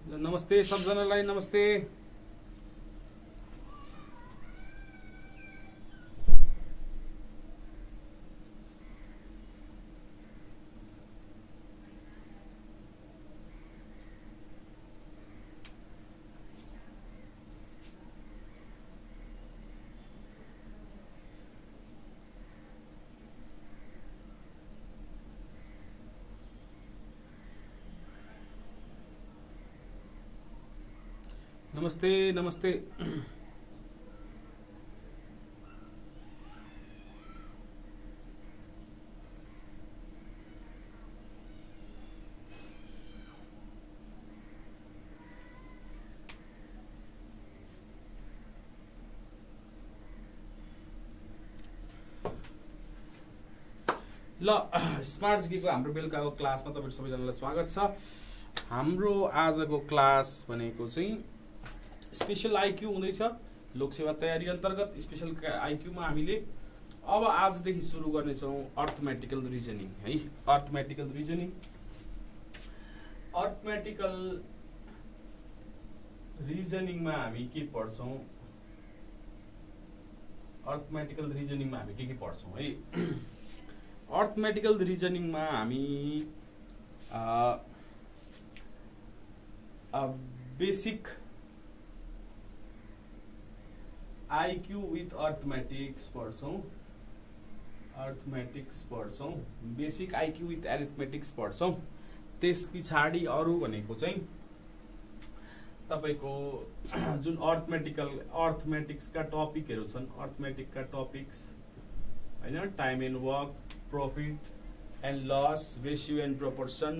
नमस्ते सबजनालाई नमस्ते। नमस्ते नमस्ते। ल स्मार्ट जिकेको हाम्रो बेलुकाको क्लासमा तपाईहरु सबैजनालाई स्वागत छ। हाम्रो आजको क्लास भनेको चाहिँ स्पेशल आईक्यू हुँदैछ। लोकसेवा तयारी अन्तर्गत स्पेशल आईक्यूमा हामीले अब आजदेखि सुरु गर्नेछौँ अर्थमेटिकल रिजनिङ है। अर्थमेटिकल रिजनिङमा हामी के पढ्छौँ? अर्थमेटिकल रिजनिङमा हामी के पढ्छौँ है? अर्थमेटिकल रिजनिङमा हामी बेसिक आईक्यू विथ अर्थमेटिक्स पढ्छौँ। बेसिक आईक्यू विथ अरिथमेटिक्स पढ्छौँ। त्यस पछाडि अरु भनेको चाहिँ तपाईको जुन अर्थमेटिक्सका टपिकहरु छन्, अर्थमेटिकका टपिक्स हैन, time and work, profit and loss, ratio and proportion,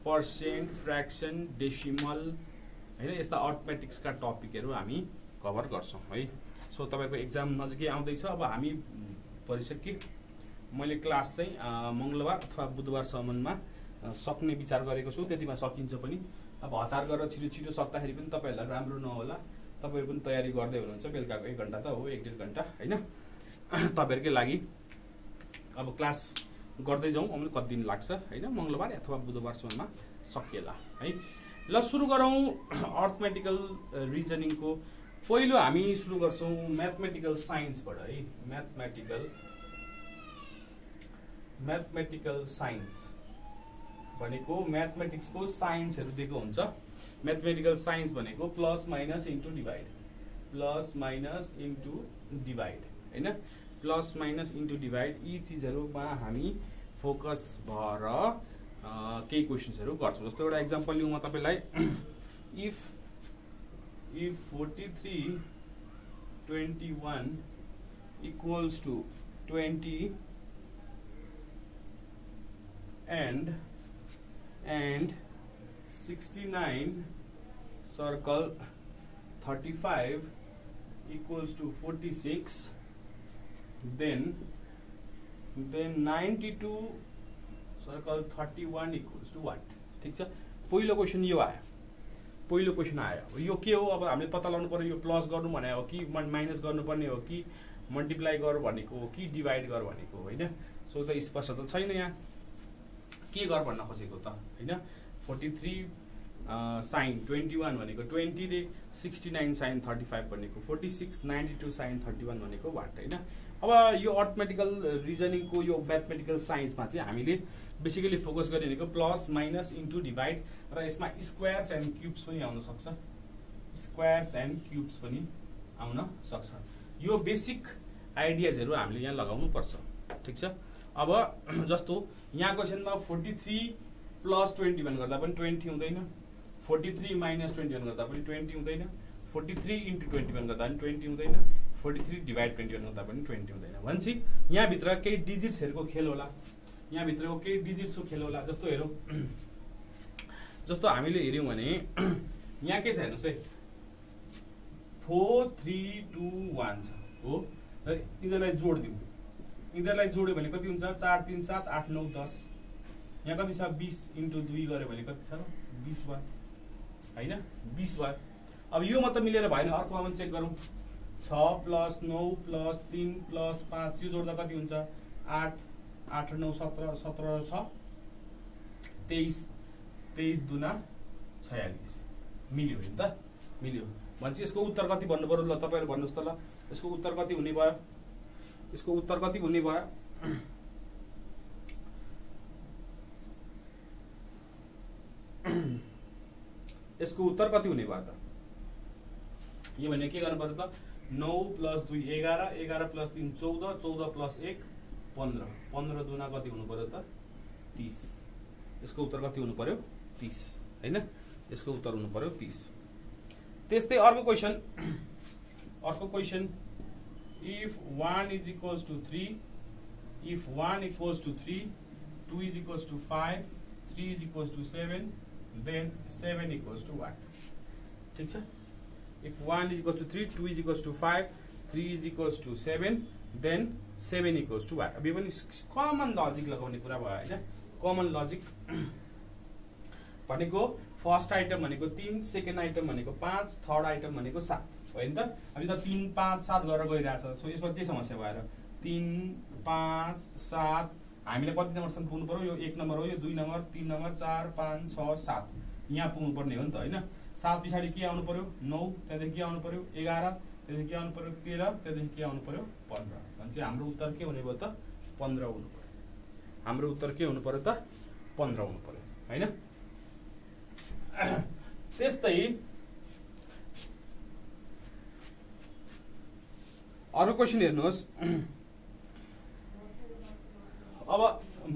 percent, fraction, decimal हैन, यस्ता अर्थमेटिक्सका टपिकहरु हामी कभर गर्छौं है। सो तपाईको एक्जाम नजिकै आउँदैछ। अब हामी परिसक्के मैले क्लास चाहिँ मंगलबार अथवा बुधबारसम्ममा सक्ने विचार गरेको छु। त्यतिमा सकिन्छ पनि। अब हतार गरेर छिटो सक्दाखेरि पनि तपाईहरुलाई राम्रो नहोला। तपाईहरु पनि तयारी गर्दै हुनुहुन्छ। बेलुकाको 1 घण्टा त हो, 1.5 घण्टा हैन, तपाईहरुकै लागि अब क्लास गर्दै जाउँ। अब कति दिन लाग्छ हैन, मंगलबार अथवा बुधबारसम्ममा सकिएला है। ल सुरु गरौँ अर्थमेटिकल रिजनिङको। पहिलो हामी सुरु गर्छौं म्याथमेटिकल साइन्सबाट है। म्याथमेटिकल साइन्स भनेको म्याथमेटिक्सको साइन्सहरु दिएको हुन्छ। म्याथमेटिकल साइन्स भनेको प्लस माइनस इन्टु डिभाइड हैन, प्लस माइनस इन्टु डिभाइड यी चीजहरुमा हामी फोकस भएर केही क्वेशन्सहरु गर्छौं। जस्तो एउटा एक्जाम्पल लिउँ म तपाईलाई। if 4321 equals to 20 and 69 circle 35 equals to 46, then 92 circle 31 equals to what? ठीक छ। पहिलो क्वेशन यो आयो। यो के हो? अब हामीले पत्ता लगाउनु पर्यो यो प्लस गर्नु भने हो कि माइनस गर्नुपर्ने हो कि मल्टिप्लाई गर भनेको हो कि डिभाइड गर भनेको हो हैन। सो त स्पष्ट त छैन यहाँ के गर भन्न खोजेको त हैन। 43 sin 21 भनेको 20 रे 69 sin 35 भनेको 46, 92 sin 31 भनेको वाट हैन। अब यो अर्थमेटिकल रिजनिङको यो म्याथमेटिकल साइन्समा चाहिँ हामीले बेसिकली फोकस गर्ने भनेको प्लस माइनस इन्टु डिभाइड र यसमा स्क्वायर्स एन्ड क्युब्स पनि आउन सक्छ। यो बेसिक आइडियाजहरु हामीले यहाँ लगाउनु पर्छ। ठीक छ। अब जस्तो यहाँ क्वेशनमा 43 प्लस 21 गर्दा पनि 20 हुँदैन, 43 माइनस 21 गर्दा पनि 20 हुँदैन, 43 इन्टु 21 गर्दा पनि 20 हुँदैन, 43 डिभाइड 21 गर्दा पनि 20 हुँदैन। भन्छ यहाँ भित्र केही डिजिट्सहरुको खेल होला, यहाँ भित्रको केही डिजिट्सको खेल होला। जस्तो हेरौं, जस्तो हामीले हेर्यौं भने यहाँ के छ हेर्नुस् है, 4 3 2 1 छ हो। र यिनीहरुलाई जोड दिउँ, यिनीहरुलाई जोड्यो भने कति हुन्छ? 4 3 7 8 9 10। यहाँ कति छ? 20 इन्टु 2 गरे भने कति छ? 20 भयो हैन, 20 भयो। अब यो मात्र मिलेर भएन, अर्कोमा पनि चेक गरौँ। 6 प्लस 9 प्लस 3 प्लस 5 यो जोड्दा कति हुन्छ? 8 8 9 17 17 6 23 दुना 46 मिल्यो नि त मिल्यो भनेपछि यसको उत्तर कति भन्नु पर्यो ल तपाईहरु भन्नुस् त ल यसको उत्तर कति हुने भयो यसको उत्तर कति हुने भयो यसको उत्तर कति हुने भयो त यो भने के गर्नु पर्यो त 9 + 2 11 11 + 3 14 14 + 1 15 15 दुना कति हुनु पर्यो त 30 यसको उत्तर कति हुनु पर्यो 30 हैन यसको उत्तर हुनु पर्यो 30 त्यस्तै अर्को question if 1 = 3 if 1 = 3 2 = 5 3 = 7 then 7 = what ठीक छ if 1 = 3 2 = 5 3 = 7 then 7 = what अब यो पनि कमन लजिक लगाउने कुरा भयो हैन कमन लजिक भनेको फर्स्ट आइटम भनेको 3 सेकेन्ड आइटम भनेको 5 थर्ड आइटम भनेको 7 हो नि त हामी त 3 5 7 गरेर गइरहेछ सो यसमा के समस्या भएर 3 5 7 हामीले कति नम्बरसम्म पुग्नु पर्यो यो 1 नम्बर हो यो 2 नम्बर 3 नम्बर 4 5 6 7 यहाँ पुग्नु पर्ने हो नि त हैन 7 पछाडी के आउनु पर्यो 9 त्यसपछि के आउनु पर्यो 11 त्यसपछि के आउनु पर्यो 13 त्यसपछि के आउनु पर्यो 15 भनेपछि हाम्रो उत्तर के हुने भयो त 15 हुनु पर्यो हाम्रो उत्तर के हुनु पर्यो त 15 हुनु पर्यो हैन त्यस्तै अर्को क्वेशन हेर्नुहोस् अब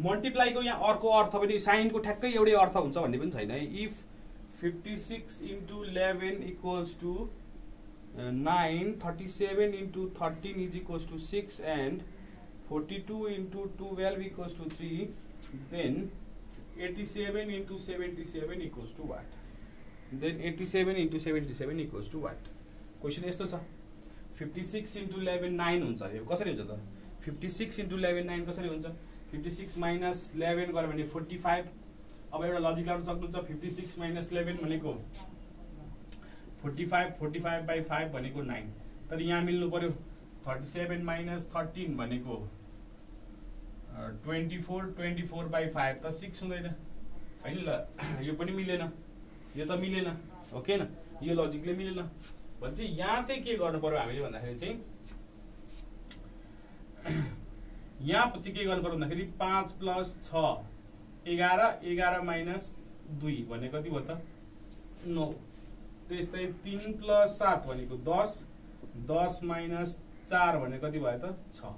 मल्टिप्लाई को यहाँ अर्को अर्थ पनि साइन को ठ्याक्कै एउटै अर्थ हुन्छ भन्ने पनि छैन है if 56 * 11 = 9 37 * 13 = 6 and 42 * 12 = 3 then 87 * 77 = what then 87 * 77 = what question यस्तो छ 56 * 11 9 हुन्छ अरे कसरी हुन्छ त 56 * 11 9 कसरी हुन्छ 56 - 11 गर्यो भने 45 अब एउटा लजिक लाउन सक्नुहुन्छ 56 - 11 भनेको 45 45/5 भनेको 9 तर यहाँ मिल्नु पर्यो 37 - 13 भनेको 24 24/5 त 6 हुँदैन हैन ल यो पनि मिलेन यो त मिलेन ओके न यो लजिकले मिलेन भन्छ यहाँ चाहिँ के गर्नु पर्यो हामीले भन्दाखेरि चाहिँ यहाँ चाहिँ के गर्नु पर्यो भन्दाखेरि 5 + 6 11 11 - 2 भने कति भयो त 9 त्यस्तै 3 + 7 भनेको 10 10 - 4 भने कति भयो त 6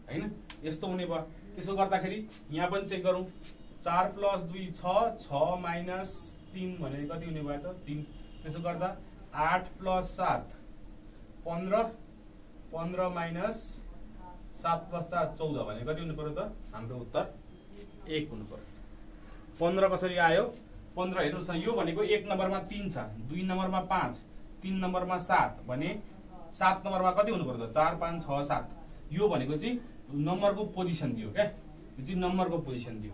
हैन यस्तो हुने भयो त्यसो गर्दाखेरि यहाँ पनि चेक गरौँ 4 + 2 6 6 - 3 भने कति हुने भयो त 3 त्यसो गर्दा 8 + 7 15 15 - 7 + 4 14 भने कति हुनु पर्यो त हाम्रो उत्तर 1 हुनु पर्यो 15 कसरी आयो 15 हेर्नुस् न यो भनेको 1 नम्बरमा 3 छ 2 नम्बरमा 5 3 नम्बरमा 7 भने 7 नम्बरमा कति हुनु पर्यो त 4 5 6 7 यो भनेको चाहिँ नम्बरको पोजिसन दियो क्या यो चाहिँ नम्बरको पोजिसन दियो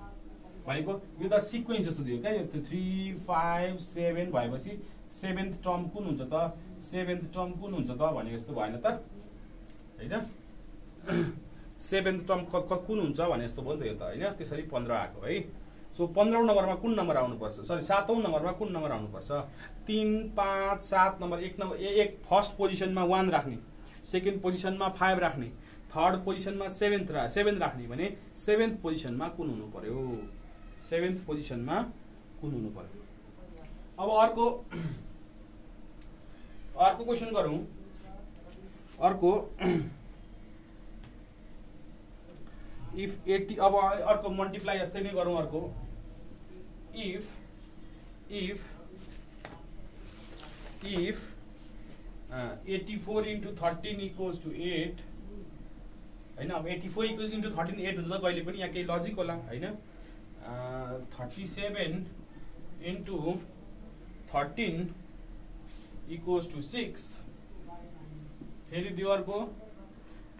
भनेको यो त सिक्वेन्स जस्तो दियो क्या यो 3 5 7 भएपछि 7th टर्म कुन हुन्छ त 7th टर्म कुन हुन्छ त भने जस्तो भएन त हैन 7th टर्म कुन हुन्छ भने जस्तो भयो नि त यो त हैन त्यसरी 15 आएको है सो 15औं नम्बरमा कुन नम्बर आउनु पर्छ सरी 7औं नम्बरमा कुन नम्बर आउनु पर्छ 3 5 7 नम्बर एक फर्स्ट पोजिसनमा 1 राख्ने सेकेन्ड पोजिसनमा 5 राख्ने थर्ड पोजिसनमा 7 राख्ने भने 7th पोजिसनमा कुन हुनु पर्यो 7th पोजिसनमा कुन हुनु पर्यो अब अर्को क्वेशन गरौँ अर्को इफ 80 अब अर्को मल्टिप्लाई जस्तै नै गरौँ अर्को इफ 84 * 13 = 8 हैन अब 84 * 13 8 हुन्छ कहिले पनि यहाँ केही लजिक होला हैन 37 * 13 = 6 फेरि दियो अर्को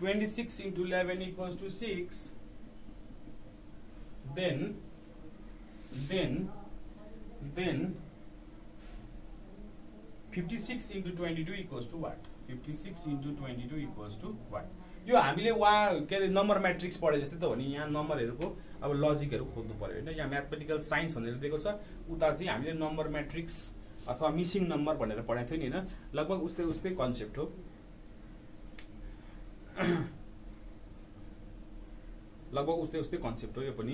26 * 11 = 6 then 56 * 22 = what 56 * 22 = what यो हामीले के अरे नम्बर म्याट्रिक्स पढे जस्तै त हो नि यहाँ नम्बरहरुको अब लजिकहरु खोज्नु पर्यो हैन। यहाँ म्याथमेटिकल साइन्स भनेर दिएको छ, उता चाहिँ हामीले नम्बर म्याट्रिक्स अथवा मिसिङ नम्बर भनेर पढाएको थियो नि हैन। लगभग उस्तै कन्सेप्ट हो। लगभग उस्तै कन्सेप्ट हो यो पनि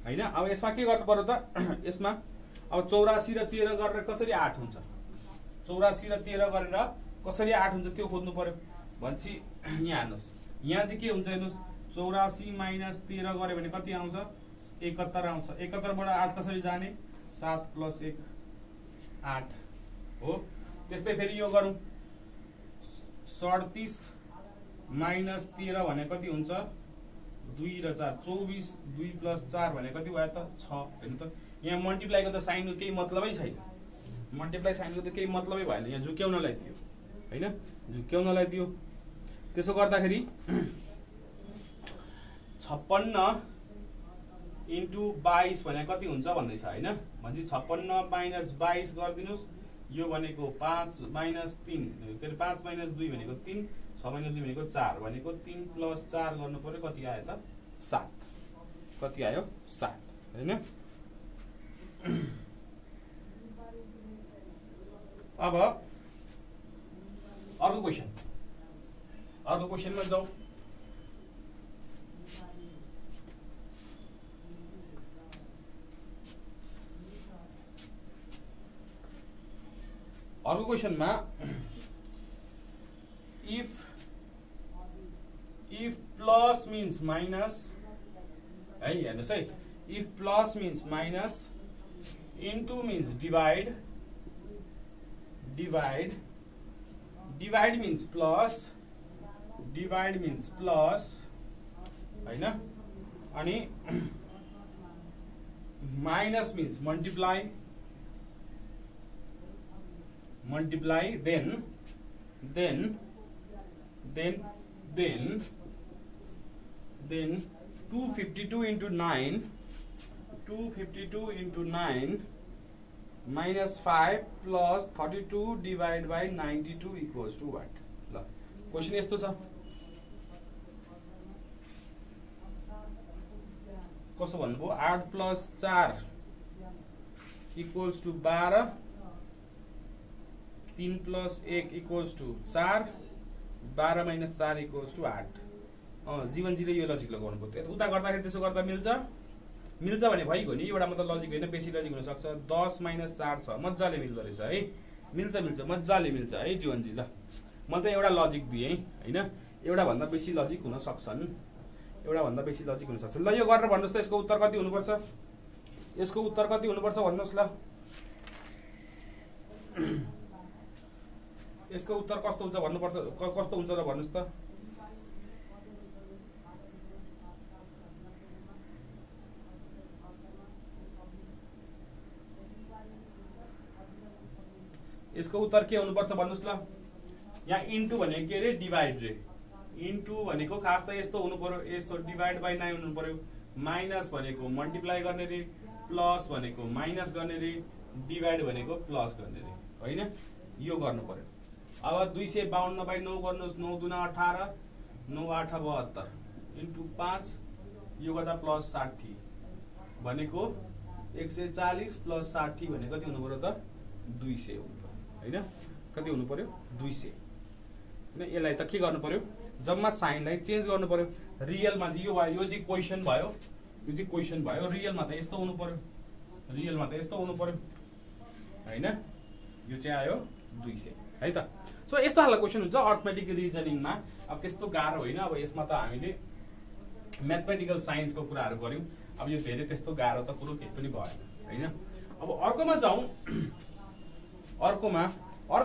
हैन। अब यसमा के गर्नु पर्यो त, यसमा अब 84 र 13 गरेर कसरी 8 हुन्छ, 84 र 13 गरेर कसरी 8 हुन्छ त्यो खोज्नु पर्यो भन्छ। यहाँ हेर्नुस्, यहाँ चाहिँ के हुन्छ हेर्नुस्, 84 माइनस 13 गर्यो भने कति आउँछ, 71 आउँछ। 71 बाट 8 कसरी जाने, 7 + 1 8 हो। त्यस्तै फेरि यो गरौँ, 37 माइनस 13 भने कति हुन्छ, 2 र 4 24, 2 + 4 भने कति भयो त 6 हैन त। यहाँ मल्टिप्लाईको त साइनको केही मतलबै छैन, मल्टिप्लाई साइनको त केही मतलबै भएन, यहाँ झुक्याउनलाई दियो हैन, झुक्याउनलाई दियो। त्यसो गर्दाखेरि 56 इन्टु 22 भने कति हुन्छ भन्दैछ हैन। भन्छ 56 माइनस 22 गरिदिनुस्, यो भनेको 5 माइनस 3 के अरे 5 माइनस 2 भनेको 3, 6 माइनस 2 भनेको 4 भनेको 3 + 4 गर्नु पर्यो, कति आयो त 7, कति आयो 7 हैन। अब अर्को क्वेशनमा जाऊ। अर्को क्वेशनमा if plus means minus है, हेर्नुस् है, if plus means minus, into means divide means plus हैन, अनि minus means multiply then 252 into 9 minus 5 plus 32 divided by 92 equals to what? ल क्वेशन यस्तो छ, कसो भन्नुभयो, 8 + 4 equals to 12, 3 + 1 equals to 4, 12 - 4 equals to 8। जीवनजीले यो लजिक लगाउनु पर्यो। उता गर्दाखेरि त्यसो गर्दा मिल्छ भने भइगयो नि, एउटा मात्र लजिक होइन, बेसी लजिक हुन सक्छ। 10 - 4 छ, मज्जाले मिल्दो रहेछ है, मिल्छ मज्जाले मिल्छ है जीवनजी। ल म त एउटा लजिक दिएँ हैन, एउटा भन्दा बेसी लजिक हुन सक्छन्, ल यो गरेर भन्नुस् त यसको उत्तर कति हुनुपर्छ, भन्नुस् ल। यसको उत्तर कस्तो हुन्छ भन्नुपर्छ, कस्तो हुन्छ र भन्नुस् त। यसको उत्तर के हुनुपर्छ भन्नुस् ल। यहाँ इन्टु भनेको के रे, डिभाइड रे। इन्टु भनेको खास त यस्तो हुनु पर्यो, यस्तो डिभाइड बाइ 9 हुनु पर्यो। माइनस भनेको मल्टिप्लाई गर्ने रे, प्लस भनेको माइनस गर्ने रे, डिभाइड भनेको प्लस गर्ने रे हैन, यो गर्नु पर्यो। अब 252 बाइ 9 गर्नुस्, 9 दुना 18, 9 8 72 इन्टु 5, यो गर्दा प्लस 60 भनेको 140 प्लस 60 भने कति हुनु पर्यो त 200 हुनु पर्यो हैन, कति हुनु पर्यो 200 हैन। यसलाई त के गर्नु पर्यो, जम्मा साइनलाई चेन्ज गर्नु पर्यो। रियलमा चाहिँ यो चाहिँ क्वेशन भयो, रियलमा त यस्तो हुनु पर्यो, हैन, यो चाहिँ आयो 200 है त। सो यस्तो खालको क्वेशन हुन्छ अर्थमेटिक रिजनिङमा। अब त्यस्तो गाह्रो होइन, अब यसमा त हामीले म्याथमेटिकल साइन्सको कुराहरू गर्यौं, अब यो धेरै त्यस्तो गाह्रो त कुरो केही पनि भएन हैन। अब अर्कोमा जाउँ, अर्को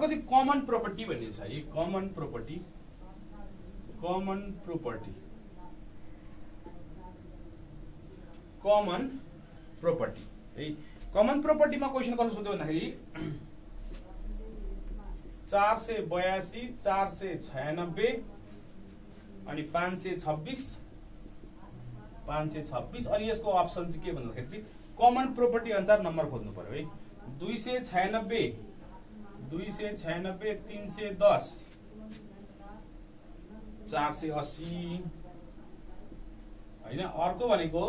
चाहिँ कमन प्रोपर्टी भन्ने छ। यो कमन प्रोपर्टी है। कमन प्रोपर्टीमा क्वेशन कसो सोध्यो भन्दाखेरि 482, 496 अनि 526 अनि यसको अप्सन चाहिँ के भन्दाखेरि चाहिँ कमन प्रोपर्टी अनुसार नम्बर खोज्नु पर्यो है। 296, 310, 480 हैन। अर्को भनेको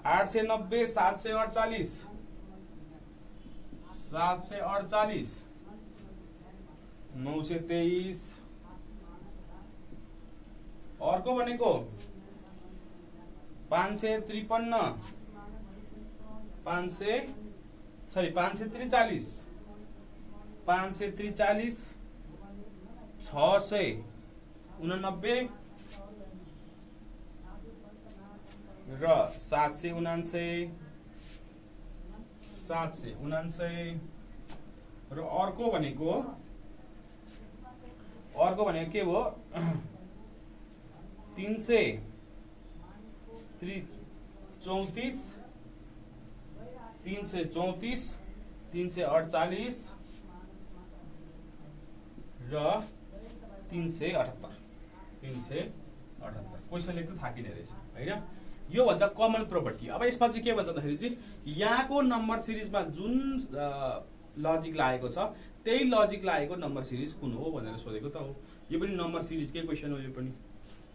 890 748 748 923। अर्को भनेको 543 543 689 र 799 र अर्को भनेको के हो 334 348 र 378 क्वेसनले त थाकिने रहेछ हैन। यो भन्छ कमन प्रोपर्टी। अब यसमा चाहिँ के भन्छ भन्दाखेरि चाहिँ यहाँको नम्बर सिरिजमा जुन लजिक लागेको छ त्यही लजिक लागेको नम्बर सिरिज कुन हो भनेर सोधेको त हो। यो पनि नम्बर सिरिजकै क्वेसन हो।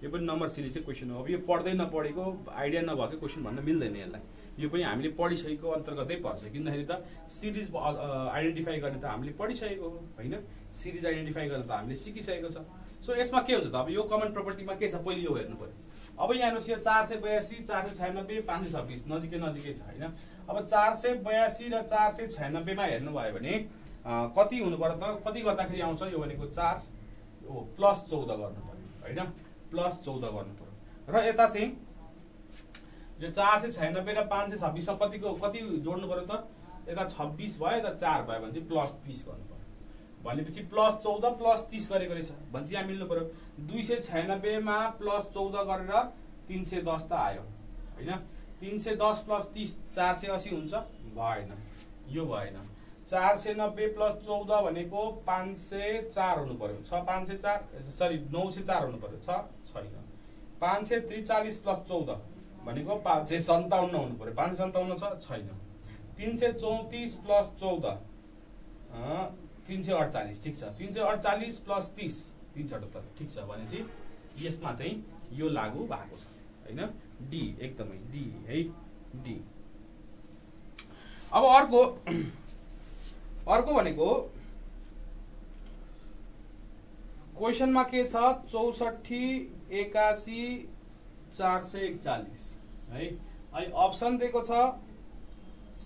यो पनि नम्बर सिरिजकै क्वेसन हो। अब यो पढ्दै नपढेको आइडिया नभएकै क्वेसन भन्न मिल्दैन यसलाई। यो पनि हामीले पढिसकेको अन्तर्गतै पर्छ किनभने त सिरिज आइडेन्टिफाई गर्ने त हामीले पढिसकेको हो हैन। सिरिज आइडेन्टिफाई गर्न त हामीले सिकिसकेको छ। सो यसमा के हुन्छ त अब यो कमन प्रोपर्टीमा के छ पहिले यो हेर्नु पर्यो। अब यहाँ हेर्नुहोस् यो 482 496 526 नजिकै छ हैन। अब 482 र 496 मा हेर्नुभयो भने कति हुनु पर्यो त कति गर्दाखेरि आउँछ यो भनेको 4 प्लस 14 गर्नु पर्यो हैन। प्लस 14 गर्नु पर्यो र यता चाहिँ यो 496 र 526 मा कति जोड्नु पर्यो त यता 26 भयो यता 4 भयो भने चाहिँ प्लस 30 गर्नु पर्यो। भनेपछि प्लस 14 प्लस 30 गरेको रहेछ भने चाहिँ यहाँ मिल्नु पर्यो। 296 मा प्लस 14 गरेर 310 त आयो हैन। 310 प्लस 30 480 हुन्छ भएन यो भएन। 490 प्लस 14 भनेको 504 हुनु पर्यो 904 हुनु पर्यो छैन। 543 प्लस 14 भनेको 557 हुनु पर्यो 557 छैन। 334 प्लस 14 348 ठिक छ। 348 प्लस 30 378 ठिक छ। भनेपछि यसमा चाहिँ यो लागू भएको छ हैन। डी एकदमै डी है डी। अब अर्को भनेको क्वेसनमा के छ 64 81 441 है। अनि अप्सन दिएको छ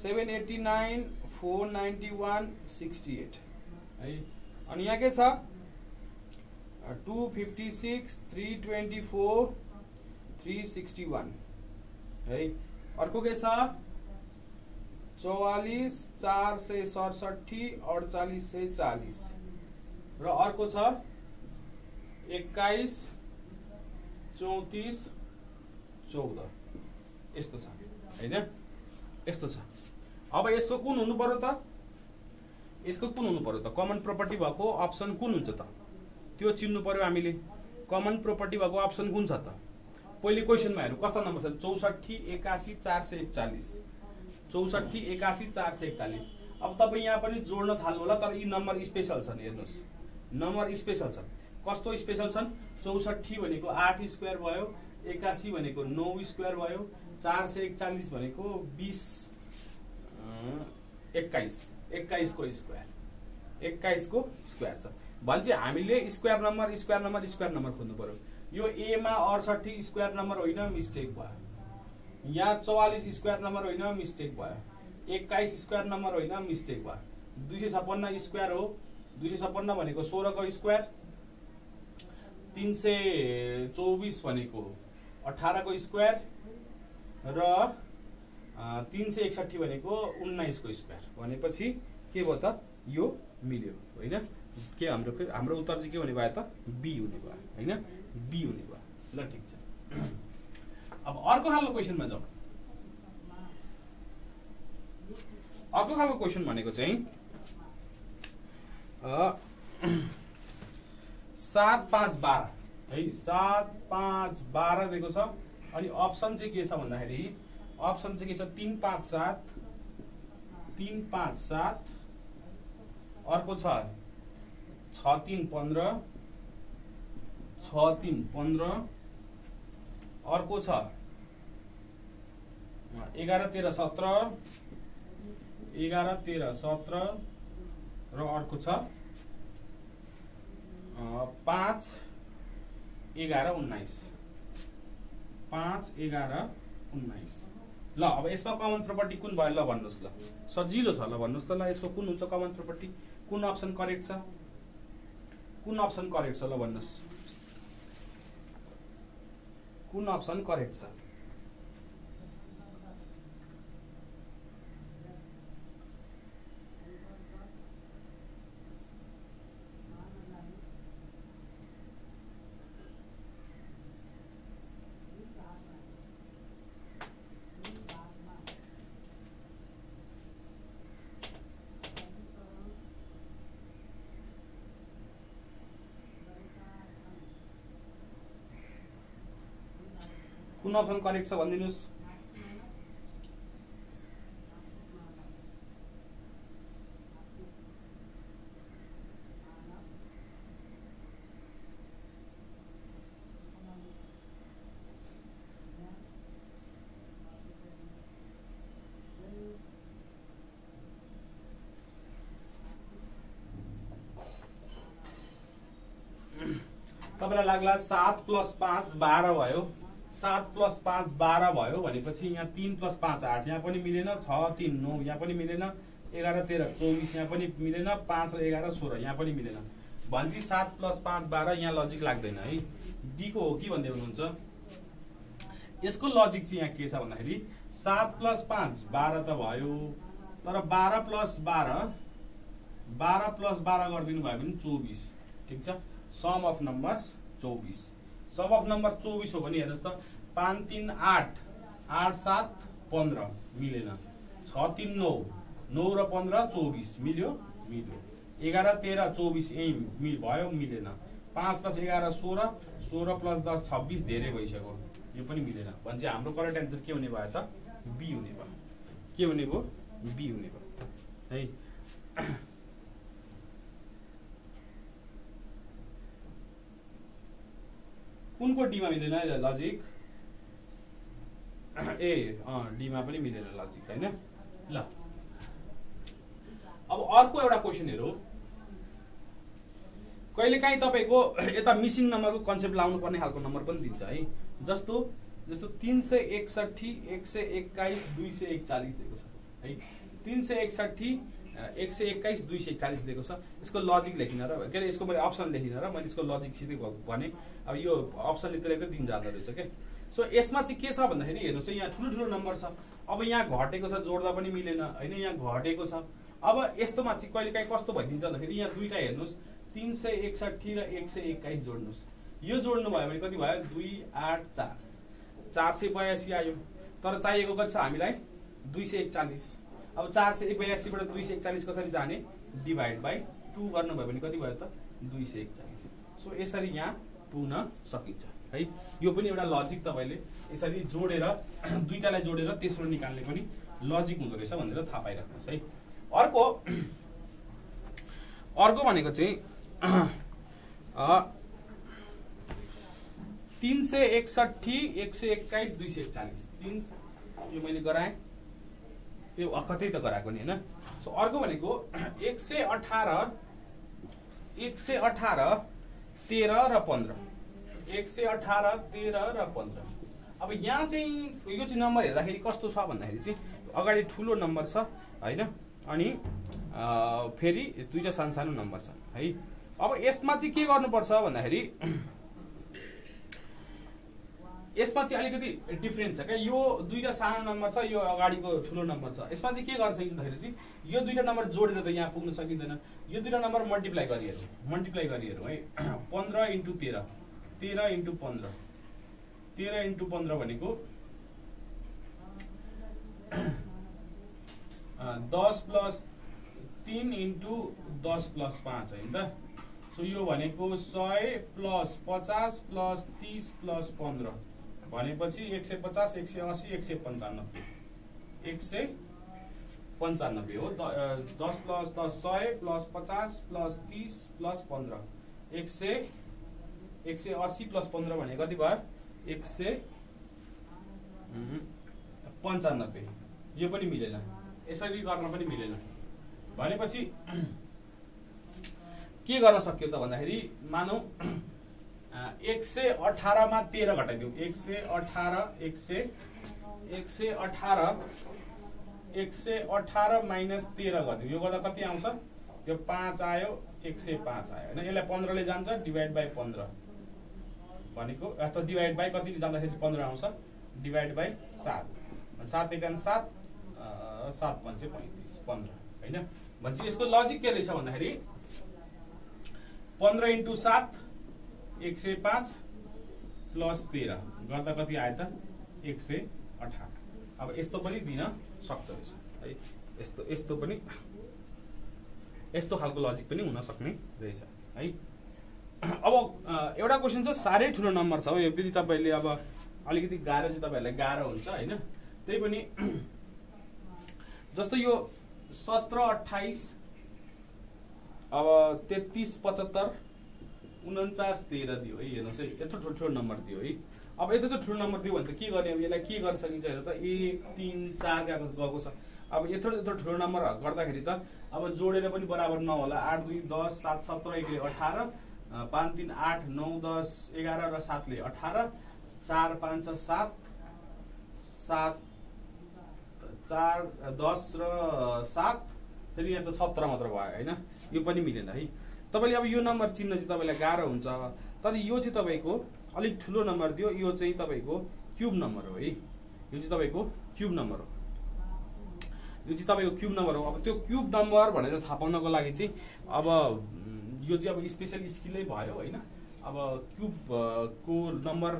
789 491 68 है। अनि यहाँ के छ 256 324 361 है। अर्को के छ 44 467 4840 र अर्को छ 21 34 14 यस्तो छ हैन। यस्तो छ। अब यसको कुन हुनु पर्यो त कमन प्रोपर्टी भएको अप्सन कुन हुन्छ त त्यो चिन्नु पर्यो हामीले। कमन प्रोपर्टी भएको अप्सन कुन छ त पहिले क्वेसनमा हेरौँ कस्ता नम्बर छ 64 81 441 64 81 441। अब तपाईँ यहाँ पनि जोड्न थाल्नु होला तर यी नम्बर स्पेशल छन् हेर्नुहोस् नम्बर स्पेशल छन्। कस्तो स्पेशल छन् 64 भनेको 8 स्क्वायर भयो 81 भनेको 9 स्क्वायर भयो 441 भनेको 21 को स्क्वायर छ भने चाहिँ हामीले स्क्वायर नम्बर खोज्नु पर्यो। यो ए मा 68 स्क्वायर नम्बर होइन मिस्टेक भयो। यहाँ 44 स्क्वायर नम्बर होइन मिस्टेक भयो। 21 स्क्वायर नम्बर होइन मिस्टेक भयो। 256 स्क्वायर हो 256 भनेको 16 को स्क्वायर 324 भनेको 18 को स्क्वायर र 361 भनेको 19 को स्क्वायर भनेपछि के भयो त यो मिल्यो हैन। के हाम्रो उत्तर चाहिँ के हुने भयो त बी हुने भयो हैन। बी हुने भयो ल ठीक छ। अब अर्को खालको क्वेसनमा जाउँ। अर्को खालको क्वेसन भनेको चाहिँ 7 5 12 है 7 5 12 दिएको छ। अनि अप्सन चाहिँ के छ भन्दाखेरि अप्सन चाहिँ के छ 3 5 7 3 5 7 अर्को छ 6 3 15 6 3 15 अर्को छ 11 13 17 11 13 17 र अर्को छ 5 11 19 5 11 19। ल अब यसमा कमन प्रोपर्टी कुन भयो ल भन्नुस् ल, सजिलो छ ल भन्नुस् त ल यसको कुन हुन्छ कमन प्रोपर्टी, कुन अप्सन करेक्ट छ, कुन अप्सन करेक्ट छ ल भन्नुस्, कुन अप्सन करेक्ट छ। कुन अप्सन करेक्ट छ भनिदिनुस्। तपाईलाई लाग्ला 7 + 5 12 भयो, 7 + 5 12 भयो भनेपछि यहाँ 3 + 5 8 यहाँ पनि मिलेन, 6 3 9 यहाँ पनि मिलेन, 11 13 24 यहाँ पनि मिलेन, 5 र 11 16 यहाँ पनि मिलेन भनेपछि 7 + 5 12 यहाँ लजिक लाग्दैन है। डी को हो कि भन्दै हुनुहुन्छ। यसको लजिक चाहिँ यहाँ के छ भन्दाखेरि 7 + 5 12 त भयो, तर 12 + 12 12 + 12 गरिदिनु भयो भने 24 ठीक छ। Sum of numbers 24, sum of numbers 24 हो भने हेर्नुस् त 5 3 8 8 7 15 मिलेन, 6 3 9 9 र 15 24 मिल्यो मिल्यो, 11 13 24 यही भयो मिलेन, 5 + 11 16 16 + 10 26 धेरै भइसक्यो यो पनि मिलेन भने हाम्रो करेक्ट एन्सर के हुने भयो त बी हुने भयो। के हुने भयो बी हुने भयो है। कुनको डीमा मिलेन है लजिक, ए डीमा पनि मिलेन लजिक हैन। ल अब अर्को एउटा क्वेशन हेरौँ। कहिलेकाहीँ तपाईको यता मिसिङ नम्बरको कन्सेप्ट लाउनु पर्ने खालको नम्बर पनि दिन्छ है, जस्तो 361 121 241 दिएको छ है, 361 121 241 दिएको छ। यसको लजिक लेखिन र के अरे यसको मैले अप्सन लेखिन र मैले यसको लजिक सिधै भने अब यो अप्सनले त्यसले दिन जाँदो रहेछ के। सो यसमा चाहिँ के छ भन्दाखेरि हेर्नुहोस् यहाँ ठुलो ठुलो नम्बर छ, अब यहाँ घटेको छ जोड्दा पनि मिलेन हैन, यहाँ घटेको छ। अब यस्तोमा चाहिँ कहिलेकाहीँ कस्तो भइदिन्छ भन्दाखेरि यहाँ दुईटा हेर्नुहोस् 361 र 121 जोड्नुहोस्, यो जोड्नु भयो भने कति भयो 2 8 4 482 आयो, तर चाहिएको कति छ हामीलाई 241। अब 482 बाट 241 कसरी जाने डिभाइड बाइ 2 गर्नुभयो भने कति भयो त 241। सो यसरी यहाँ पुग्न सकिन्छ है। यो पनि एउटा लजिक तपाईले यसरी जोडेर दुईटालाई जोडेर तेस्रो निकाल्ने पनि लजिक हुँदो रहेछ भनेर थाहा पाइराख्नुहोस् है। अर्को भनेको चाहिँ 361 121 241 यो मैले गराएँ, यो कतै त गराएको नि हैन। सो अर्को भनेको 118 13 र 15 118 13 र 15। अब यहाँ चाहिँ यो चाहिँ नम्बर हेर्दाखेरि कस्तो छ भन्दाखेरि चाहिँ अगाडि ठुलो नम्बर छ हैन, अनि फेरि दुईटा सानो नम्बर छ है। अब यसमा चाहिँ के गर्नुपर्छ भन्दाखेरि यसमा चाहिँ अलिकति डिफरेन्स छ क्या, यो दुईटा सानो नम्बर छ यो अगाडिको ठुलो नम्बर छ। यसमा चाहिँ के गर्न सकिन्छ भन्दाखेरि चाहिँ यो दुईटा नम्बर जोडेर त यहाँ पुग्न सकिँदैन, यो दुईटा नम्बर मल्टिप्लाई गरिहेरौँ है। 15 × 13 13 × 15 13 × 15 भनेको 10 + 3 × 10 + 5 है त। सो यो भनेको 100 + 50 + 30 + 15 भनेपछि 150 180 195 195 हो। 10 + 10 100 + 50 + 30 + 15 180 + 15 भने कति भयो 195 95 यो पनि मिलेन, यसरी गर्न पनि मिलेन। भनेपछि के गर्न सक्यो त भन्दाखेरि मानौ 118 मा 13 घटाइदिउँ। 118 माइनस 13 गरिदिउँ। यो गर्दा कति आउँछ? यो 5 आयो, 105 आयो हैन। यसलाई 15 ले जान्छ, डिभाइड बाइ 15 भनेको अथवा डिभाइड बाइ कति जाँदाखेरि 15 आउँछ, डिभाइड बाइ 7। 7 एकान 7 7 5 35 15 हैन। भन्छ यसको लजिक के रहेछ भन्दाखेरि 15 × 7 105 प्लस 13 गर्दा कति आयो त 118। अब यस्तो पनि दिन सक्दो रहेछ है। यस्तो पनि यस्तो खालको लजिक पनि हुन सक्ने रहेछ है। अब एउटा क्वेशन छ साह्रै ठुलो नम्बर छ हो यो, यदि तपाईले अब अलिकति गाह्रो चाहिँ तपाईहरुलाई गाह्रो हुन्छ हैन। त्यही पनि जस्तो यो 17 28 अब 33 75 49 13 दियो है। हेर्नुस् है, यत्रो ठुलो नम्बर दियो है। अब यत्रो ठुलो नम्बर दियो भने त के गर्ने? अब यसलाई के गर्न सकिन्छ हेर्नु त, 1 3 4 गएको छ। अब यत्रो ठुलो नम्बर गर्दाखेरि त अब जोडेर पनि बराबर नहोला। 8 2 10 7 17 1 ले 18 5 3 8 9 10 11 र 7 ले 18 4 5 6 7 7 4 10 र 7 फेरि यहाँ त 17 मात्र भयो हैन। यो पनि मिलेन है। तपाईले अब यो नम्बर चिन्न चाहिँ तपाईलाई गाह्रो हुन्छ, तर यो चाहिँ तपाईको अलिक ठुलो नम्बर दियो। यो चाहिँ तपाईको क्यूब नम्बर हो है। यो चाहिँ तपाईको क्यूब नम्बर हो। यो चाहिँ तपाईको क्यूब नम्बर हो। अब त्यो क्यूब नम्बर भनेर थाहा पाउनको लागि चाहिँ अब यो चाहिँ अब स्पेशल स्किलै भयो हैन। अब क्यूब को नम्बर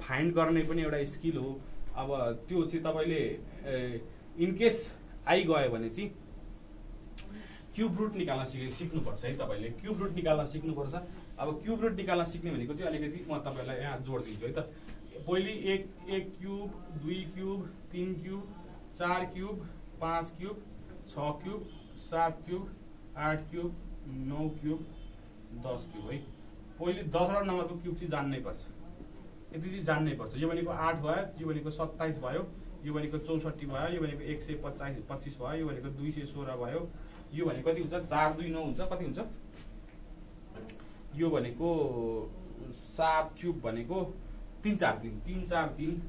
फाइन्ड गर्ने पनि एउटा स्किल हो। अब त्यो चाहिँ तपाईले इन केस आई गयो भने चाहिँ क्यूब रुट निकाल्न सिक्नुपर्छ है। तपाईले क्यूब रुट निकाल्न सिक्नुपर्छ। अब क्यूब रुट निकाल्न सिक्ने भनेको चाहिँ अलिकति म तपाईलाई यहाँ जोड दिन्छु है त। पहिले 1 cube 2 cube 3 cube 4 cube 5 cube 6 cube 7 cube 8 cube 9 cube 10 cube है। पहिले 10 वटा नम्बरको क्यूब चाहिँ जान्नै पर्छ। यति चाहिँ जान्नै पर्छ। यो भनेको 8 भयो, यो भनेको 27 भयो, यो भनेको 64 भयो, यो भनेको 125 भयो, यो भनेको 216 भयो, यो भनेको कति हुन्छ 4 2 9 हुन्छ, कति हुन्छ यो भनेको 7 क्यूब भनेको 3 4 3 3 4 3,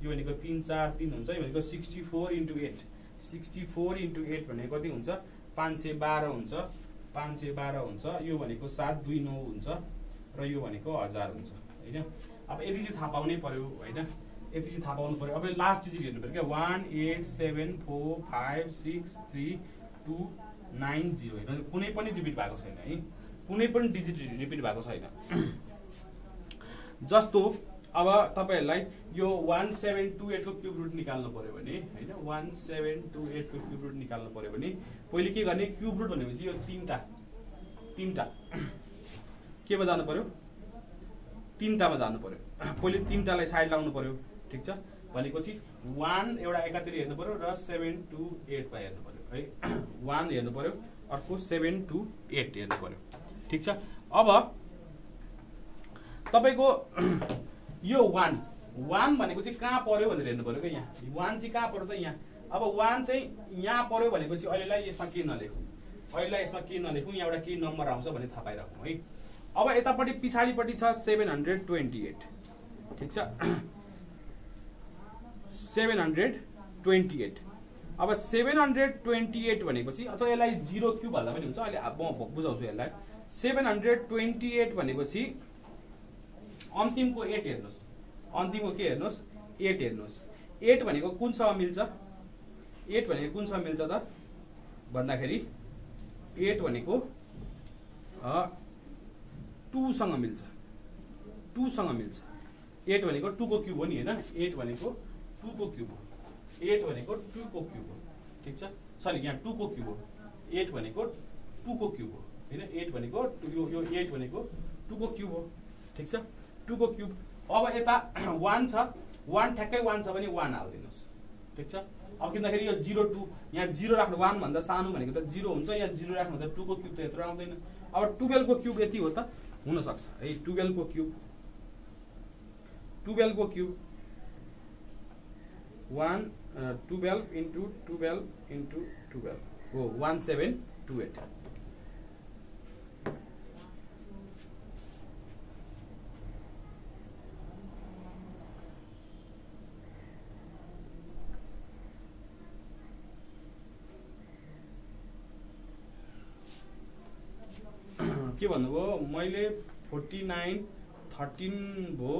यो भनेको 3 4 3 हुन्छ। यो भनेको 64 × 8 64 × 8 भनेको कति हुन्छ 512 हुन्छ, 512 हुन्छ। यो भनेको 7 2 9 हुन्छ र यो भनेको 1000 हुन्छ हैन। अब यति चाहिँ थाहा पाउनै पर्यो हैन। यति चाहिँ थाहा पाउनु पर्यो। अब लास्ट डिजिट हेर्नु पर्यो क्या 1 8 7 4 5 6 3 2 9 0 हैन। कुनै पनि रिपिट भएको छैन है। कुनै पनि डिजिट रिपिट भएको छैन। जस्तो अब तपाईहरुलाई यो 1728 को क्यूब रुट निकाल्नु पर्यो भने हैन, 1728 को क्यूब रुट निकाल्नु पर्यो भने पहिले के गर्ने? क्यूब रुट भनेपछि यो तीनटा केमा जानु पर्यो? तीनटामा जानु पर्यो। पहिले तीनटालाई साइड लाउनु पर्यो, ठीक छ। भनेपछि 1 एउटा एकातिर हेर्नु पर्यो र 7 2 8 मा हेर्नु पर्यो है। 1 हेर्नु पर्यो, अर्को 7 2 8 हेर्नु पर्यो, ठीक छ। अब तपाईको यो 1 भनेको चाहिँ कहाँ पर्यो भनेर हेर्नु पर्यो के। यहाँ 1 चाहिँ कहाँ पर्यो त? यहाँ। अब 1 चाहिँ यहाँ पर्यो भनेपछि अहिलेलाई यसमा के नलेखौँ, अहिलेलाई यसमा के नलेखौँ, यहाँबाट के नम्बर आउँछ भने थाहा पाइराखौँ है। अब यतापट्टि पछाडिपट्टि छ 728, ठीक छ। 728। अब 728 भनेपछि अथवा यसलाई 0 क्यूब भन्दा पनि हुन्छ। अहिले म बुझाउँछु यसलाई। 728 भनेपछि अन्तिमको 8 हेर्नुस्, अन्तिमको के हेर्नुस् 8 हेर्नुस्। 8 भनेको कुनसँग मिल्छ? 8 भनेको कुनसँग मिल्छ त भन्दाखेरि 8 भनेको 2 सँग मिल्छ, 2 सँग मिल्छ। 8 भनेको 2 को क्यूब हो नि हैन। 8 भनेको 2 को क्यूब हो। 8 भनेको 2 को क्यूब हो, ठीक छ। सरी यहाँ 2 को क्यूब हो। 8 भनेको 2 को क्यूब हो हैन। 8 भनेको यो 8 भनेको 2 को क्यूब हो, ठीक छ। 2 को क्यूब। अब यता 1 छ, 1 ठ्याक्कै 1 छ भने 1 हाल्दिनुस्, ठीक छ। अब किनखेरि यो 0 2 यहाँ 0 राख्नु 1 भन्दा सानो भनेको त 0 हुन्छ। यहाँ 0 राख्नु भन्दा 2 को क्यूब त यत्रो आउँदैन। अब 12 को क्यूब यति हो त हुन सक्छ है। 12 को क्यूब 12 इन्टु 12 इन्टु 12 हो 1728। के भन्नुभयो मैले 49 13 भयो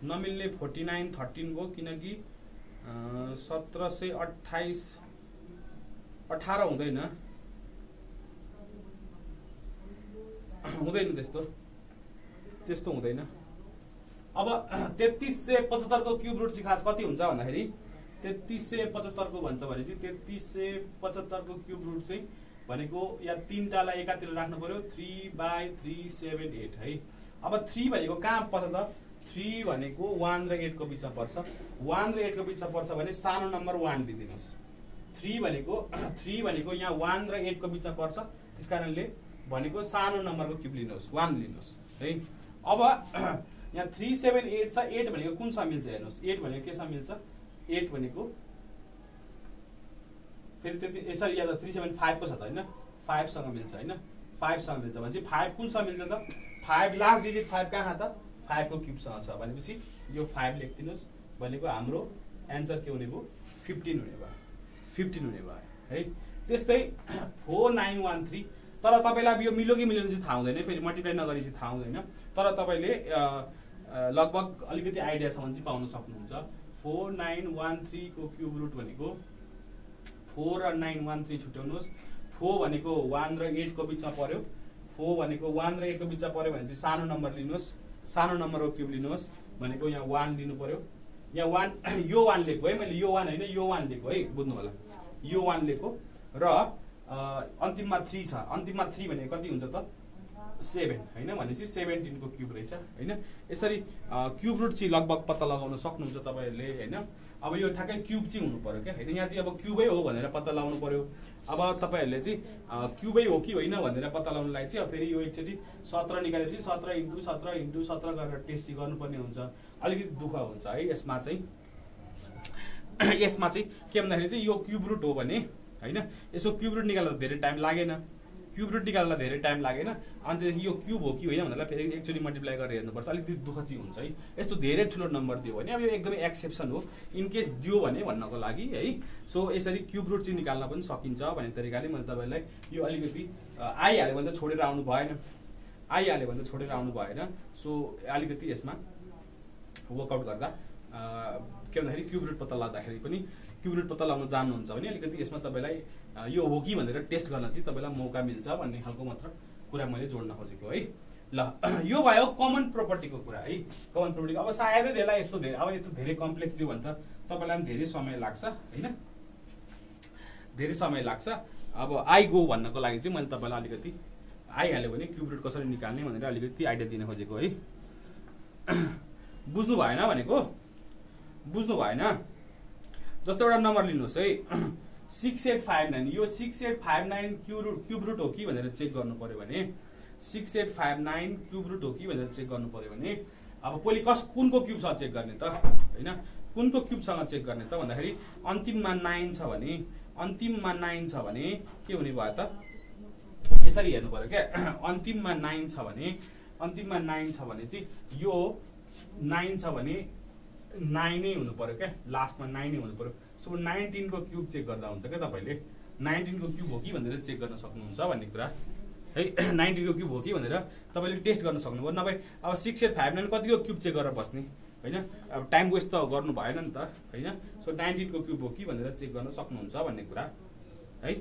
नमिल्ने 49 13 भयो किनकि 1728 18 हुँदैन हुँदैन त्यस्तो हुँदैन। अब 3375 को क्युब रुट चाहिँ खास कति हुन्छ भन्दाखेरि 3375 को भन्छ भने चाहिँ 3375 को क्युब रुट चाहिँ भनेको या तीनटालाई एकातिर राख्नु पर्यो 3/378 है। अब 3 भनेको कहाँ पर्छ त 3 भनेको 1 र 8 को बीचमा पर्छ 1 र 8 को बीचमा पर्छ भने सानो नम्बर 1 लिदिनुस् 3 भनेको यहाँ 1 र 8 को बीचमा पर्छ त्यसकारणले भनेको सानो नम्बरको क्युब लिनुहोस् 1 लिनुहोस् है। अब यहाँ 378 छ 8 भनेको कुनसँग मिल्छ हेर्नुहोस् 8 भनेको केसँग मिल्छ 8 भनेको फेरि त्यति यसरी या त 375 को छ त हैन 5 सँग मिल्छ हैन 5 सँग मिल्छ भने चाहिँ 5 कुनसँग मिल्छ त 5 लास्ट डिजिट 5 कहाँ त 5 को क्युब सँग छ भनेपछि यो 5 लेख्दिनुस् भनेको हाम्रो आन्सर के हुने भयो 15 हुने भयो 15 हुने भयो है। त्यस्तै 4913 तर तपाईलाई अब यो मिल्यो कि मिलेन चाहिँ थाहा हुँदैन फेरि मल्टिप्लाई नगरी चाहिँ थाहा हुँदैन तर तपाईले लगभग अलिकति आइडियासम्म चाहिँ पाउन सक्नुहुन्छ। 4913 को क्युब रुट भनेको 4 र 913 छुट्याउनुहोस् 4 भनेको 1 र 8 को बीचमा पर्यो 4 भनेको 1 र 8 को बीचमा पर्यो भने चाहिँ सानो नम्बर लिनुहोस् सानो नम्बरको क्युब लिनुहोस् भनेको यहाँ 1 लिनु पर्यो यहाँ 1 यो 1 लेको है मैले यो 1 हैन यो 1 लेको है बुझ्नु होला यो 1 लेको र अन्तिममा 3 छ अन्तिममा 3 भनेको कति हुन्छ त 7 हैन भनेपछि 17 को क्युब रहेछ हैन। यसरी क्युब रुट चाहिँ लगभग पत्ता लगाउन सक्नुहुन्छ तपाईहरुले हैन। अब यो ठ्याक्कै क्युब चाहिँ हुनु पर्यो क्या हैन यहाँ चाहिँ अब क्युबै हो भनेर पत्ता लगाउनु पर्यो। अब तपाईहरुले चाहिँ क्युबै हो कि होइन भनेर पत्ता लगाउनलाई चाहिँ फेरि यो एकचोटी 17 निकालेपछि 17 * 17 * 17 गरेर टेस्ट गर्नुपर्ने हुन्छ अलिकति दुःख हुन्छ है यसमा चाहिँ के भन्दाखेरि चाहिँ यो क्युब रुट हो भने हैन यसो क्युब रुट निकाल्दा धेरै टाइम लागेन क्युब रुट निकाल्दा धेरै टाइम लागेन अनि त्यसपछि यो क्युब हो कि होइन भनेर फेरि एकचोटी मल्टिप्लाई गरेर हेर्नुपर्छ अलिकति दुःख चाहिँ हुन्छ है। यस्तो धेरै ठुलो नम्बर दियो भने अब यो एकदमै एक्सेप्सन हो इन केस दियो भने भन्नको लागि है। सो यसरी क्युब रुट चाहिँ निकाल्न पनि सकिन्छ भन्ने तरिकाले मैले तपाईलाई यो अलिकति आइहाल्यो भने त छोडेर आउनु भएन सो अलिकति यसमा वर्कआउट गर्दा के भन्दाखेरि क्युब रुट पत्ता लाग्दाखेरि पनि क्युब रुट पत्ता लगाउन जान्नुहुन्छ भने अलिकति यसमा तपाईलाई यो हो कि भनेर टेस्ट गर्न चाहिँ तपाईलाई मौका मिल्छ भन्ने खालको मात्र कुरा मैले जोड्न खोजेको है। ल यो भयो कमन प्रोपर्टीको कुरा है कमन प्रोपर्टी। अब सायदै त्यसलाई यस्तो धेरै कम्प्लेक्स थियो भने त तपाईलाई पनि धेरै समय लाग्छ हैन धेरै समय लाग्छ। अब आई गो भन्नको लागि चाहिँ मैले तपाईलाई अलिकति आइहाल्यो भने क्युब रुट कसरी निकाल्ने भनेर अलिकति आइडिया दिन खोजेको है। बुझ्नु भएन भनेको बुझ्नु भएन जस्तो एउटा नम्बर लिनुहोस् है 6859 यो 6859 क्युब रुट हो कि भनेर चेक गर्नु पर्यो भने 6859 क्युब रुट हो कि भनेर चेक गर्नु पर्यो भने अब पहिले कुनको क्युबसँग चेक गर्ने त हैन कुनको क्युबसँग चेक गर्ने त भन्दाखेरि अन्तिममा 9 छ भने के हुने भयो त यसरी हेर्नु पर्यो क्या अन्तिममा 9 छ भने चाहिँ यो 9 छ भने 9 नै हुनु पर्यो क्या लास्टमा 9 नै हुनु पर्यो। सो 19 को क्युब चेक गर्दा हुन्छ क्या तपाईले 19 को क्युब हो कि भनेर चेक गर्न सक्नुहुन्छ भन्ने कुरा है 19 को क्युब हो कि भनेर तपाईले टेस्ट गर्न सक्नुभयो नभए अब 6859 कतिको क्युब चेक गरेर बस्ने हैन अब टाइम वेस्ट त गर्नु भएन नि त हैन। सो 19 को क्युब हो कि भनेर चेक गर्न सक्नुहुन्छ भन्ने कुरा है।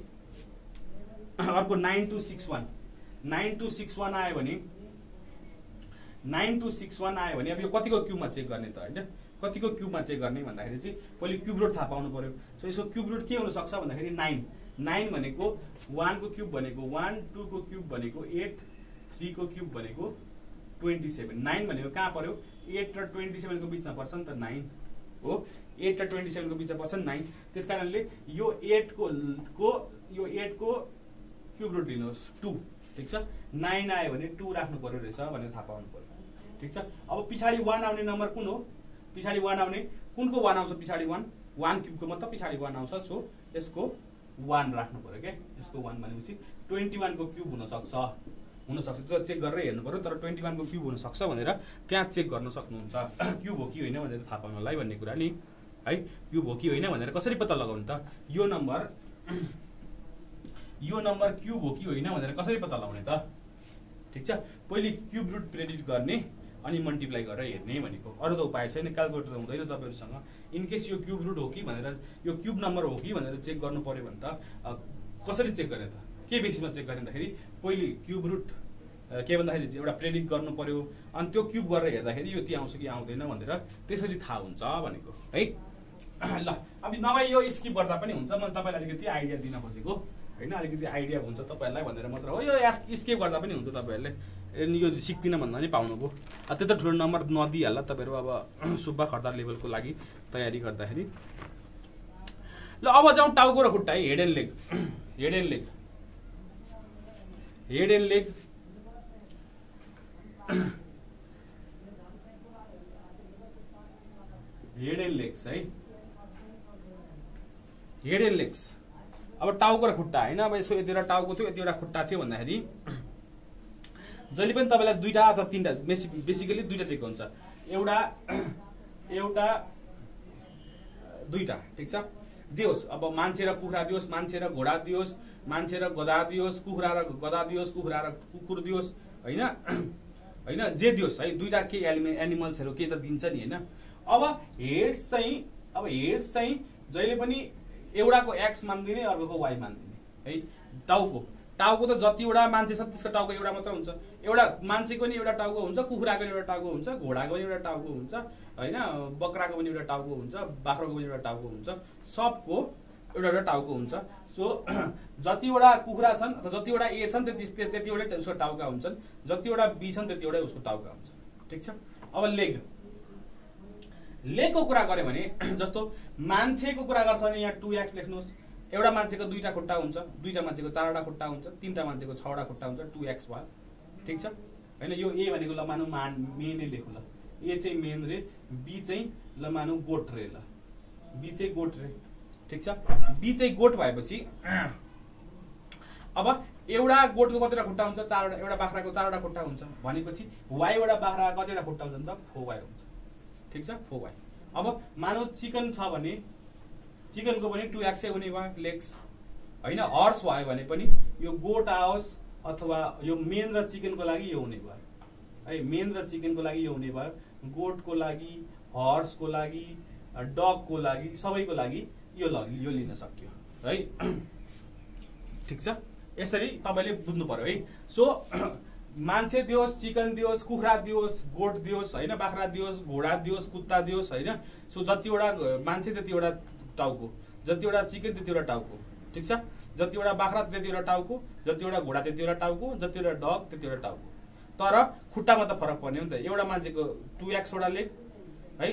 अर्को 9261 आयो भने 9261 आयो भने अब यो कतिको क्युबमा चेक गर्ने त हैन कतिको क्युबमा चेक गर्ने भन्दाखेरि चाहिँ पहिले क्युब रुट थाहा पाउनु पर्यो। सो यसको क्युब रुट के हुन सक्छ भन्दाखेरि 9 भनेको 1 को क्युब भनेको 1 2 को क्युब भनेको 8 3 को क्युब भनेको 27 9 भनेको कहाँ पर्यो 8 र 27 को बीचमा पर्छ नि त 9 हो 8 र 27 को बीचमा पर्छ 9 त्यसकारणले यो 8 को क्युब रुट लिनुहोस् 2 ठीक छ 9 आयो भने 2 राख्नु पर्यो रहेछ भनेर थाहा पाउनु पर्यो ठीक छ। अब पछाडी 1 आउने नम्बर कुन हो पछाडी 1 आउने कुनको 1 आउँछ पछाडी 1 1 क्युबको मतलब पछाडि 1 आउँछ सो यसको 1 राख्नु पर्यो के यसको 1 भनेपछि 21 को क्युब हुन सक्छ त्यो चेक गरेर हेर्नु पर्यो तर 21 को क्युब हुन सक्छ भनेर त्यहाँ चेक गर्न सक्नुहुन्छ क्युब हो कि होइन भनेर थाहा पाउनलाई भन्ने कुरा नि है क्युब हो कि होइन भनेर कसरी पत्ता लगाउनु त यो नम्बर क्युब हो कि होइन भनेर कसरी पत्ता लगाउने त ठीक छ पहिले क्युब रुट प्रेडिक्ट गर्ने अनि मल्टिप्लाई गरेर हेर्ने भनेको अरु त उपाय छैन क्याल्कुलेटर हुँदैन तपाईहरुसँग इन केस यो क्युब रुट हो कि भनेर यो क्युब नम्बर हो कि भनेर चेक गर्नु पर्यो भने त कसरी चेक गर्ने त के बेसिसमा चेक गर्ने भन्दाखेरि पहिले क्युब रुट के भन्दाखेरि एउटा प्रेडिक्ट गर्नु पर्यो अनि त्यो क्युब गरेर हेर्दाखेरि यो ती आउँछ कि आउँदैन भनेर त्यसरी थाहा हुन्छ भनेको है ल अब नभए यो स्किप गर्दा पनि हुन्छ म तपाईलाई अलिकति आइडिया दिन खोजेको हैन अलिकति आइडिया हुन्छ तपाईहरुलाई भनेर मात्र हो यो स्किप गर्दा पनि हुन्छ तपाईहरुले यो सिक्दिन भन्दा नि पाउनुभयो त्यत्रो ठुलो नम्बर नदिइहाल्ला तपाईहरु अब सुब्बा खर्दार लेभलको लागि तयारी गर्दाखेरि ल अब जाउँ टाउको र खुट्टा head and leg head and legs अब टाउको र खुट्टा हैन अब यसो यतिवटा टाउको थियो यतिवटा खुट्टा थियो भन्दाखेरि जहिले पनि तपाईलाई दुईटा अथवा तीनटा बेसिकली दुईटा दिएको हुन्छ एउटा दुईटा ठीक छ जे होस् अब मान्छे र कुखुरा दियोस् मान्छे र घोडा दियोस् मान्छे र गधा दियोस् कुखुरा र गधा दियोस् कुखुरा र कुकुर दियोस् हैन जे दियोस् है दुईटा के एनिमल्सहरु के त दिन्छ नि हैन अब हेड चाहिँ जहिले पनि एउटाको एक्स मान्दिने अर्कोको वाइ मान्दिने है टाउको त जतिवटा मान्छे छ त्यसको टाउको एउटा मात्र हुन्छ एउटा मान्छेको नि एउटा टाउको हुन्छ कुखुराको एउटा टाउको हुन्छ घोडाको पनि एउटा टाउको हुन्छ हैन बक्राको पनि एउटा टाउको हुन्छ बाख्राको पनि एउटा टाउको हुन्छ सबको एउटा टाउको हुन्छ सो जतिवटा कुखुरा छन् अथवा जतिवटा ए छन् त्यतिवटा उसको टाउका हुन्छन् जतिवटा बी छन् त्यतिवटा उसको टाउका हुन्छ ठीक छ अब लेगको कुरा गरे भने जस्तो मान्छेको कुरा गर्छ भने यहाँ 2x लेख्नुस् एउटा मान्छेको दुईटा खुट्टा हुन्छ दुईटा मान्छेको चारवटा खुट्टा हुन्छ तीनटा मान्छेको छवटा खुट्टा हुन्छ 2x भयो ठीक छ हैन यो ए भनेको ल मानौ मेनै लेखु ल ए चाहिँ मेन रे बी चाहिँ ल मानौ गोट रे ल बी चाहिँ गोट रे ठीक छ बी चाहिँ गोट भएपछि अब एउटा गोटको कतिवटा खुट्टा हुन्छ चारवटा एउटा बाख्राको चारवटा खुट्टा हुन्छ भनेपछि वाइ वटा बाख्रा कतिवटा खुट्टा हुन्छ नि त 4y हुन्छ ठीक छ 4y अब मानौ चिकन छ भने चिकनको पनि 2x हुने भयो लेग्स हैन हर्स भयो भने पनि यो गोट आओस् अथवा यो मेन र चिकनको लागि यो हुने भयो है मेन र चिकनको लागि यो हुने भयो गोटको लागि हर्सको लागि डगको लागि सबैको लागि यो लिन सक्यो है ठीक छ यसरी तपाईले बुझ्नु पर्यो है सो मान्छे दियोस् चिकन दियोस् कुखुरा दियोस् गोट दियोस् हैन बाख्रा दियोस् घोडा दियोस् कुत्ता दियोस् हैन सो जतिवटा मान्छे त्यतिवटा टाउको जतिवटा चिकन त्यतिवटा टाउको ठीक छ जतिवटा बाख्रा त्यतिवटा टाउको जतिवटा घोडा त्यतिवटा टाउको जतिवटा डग त्यतिवटा टाउको तर खुट्टामा त फरक पर्ने हो नि त एउटा मान्छेको 2x वटा लेग है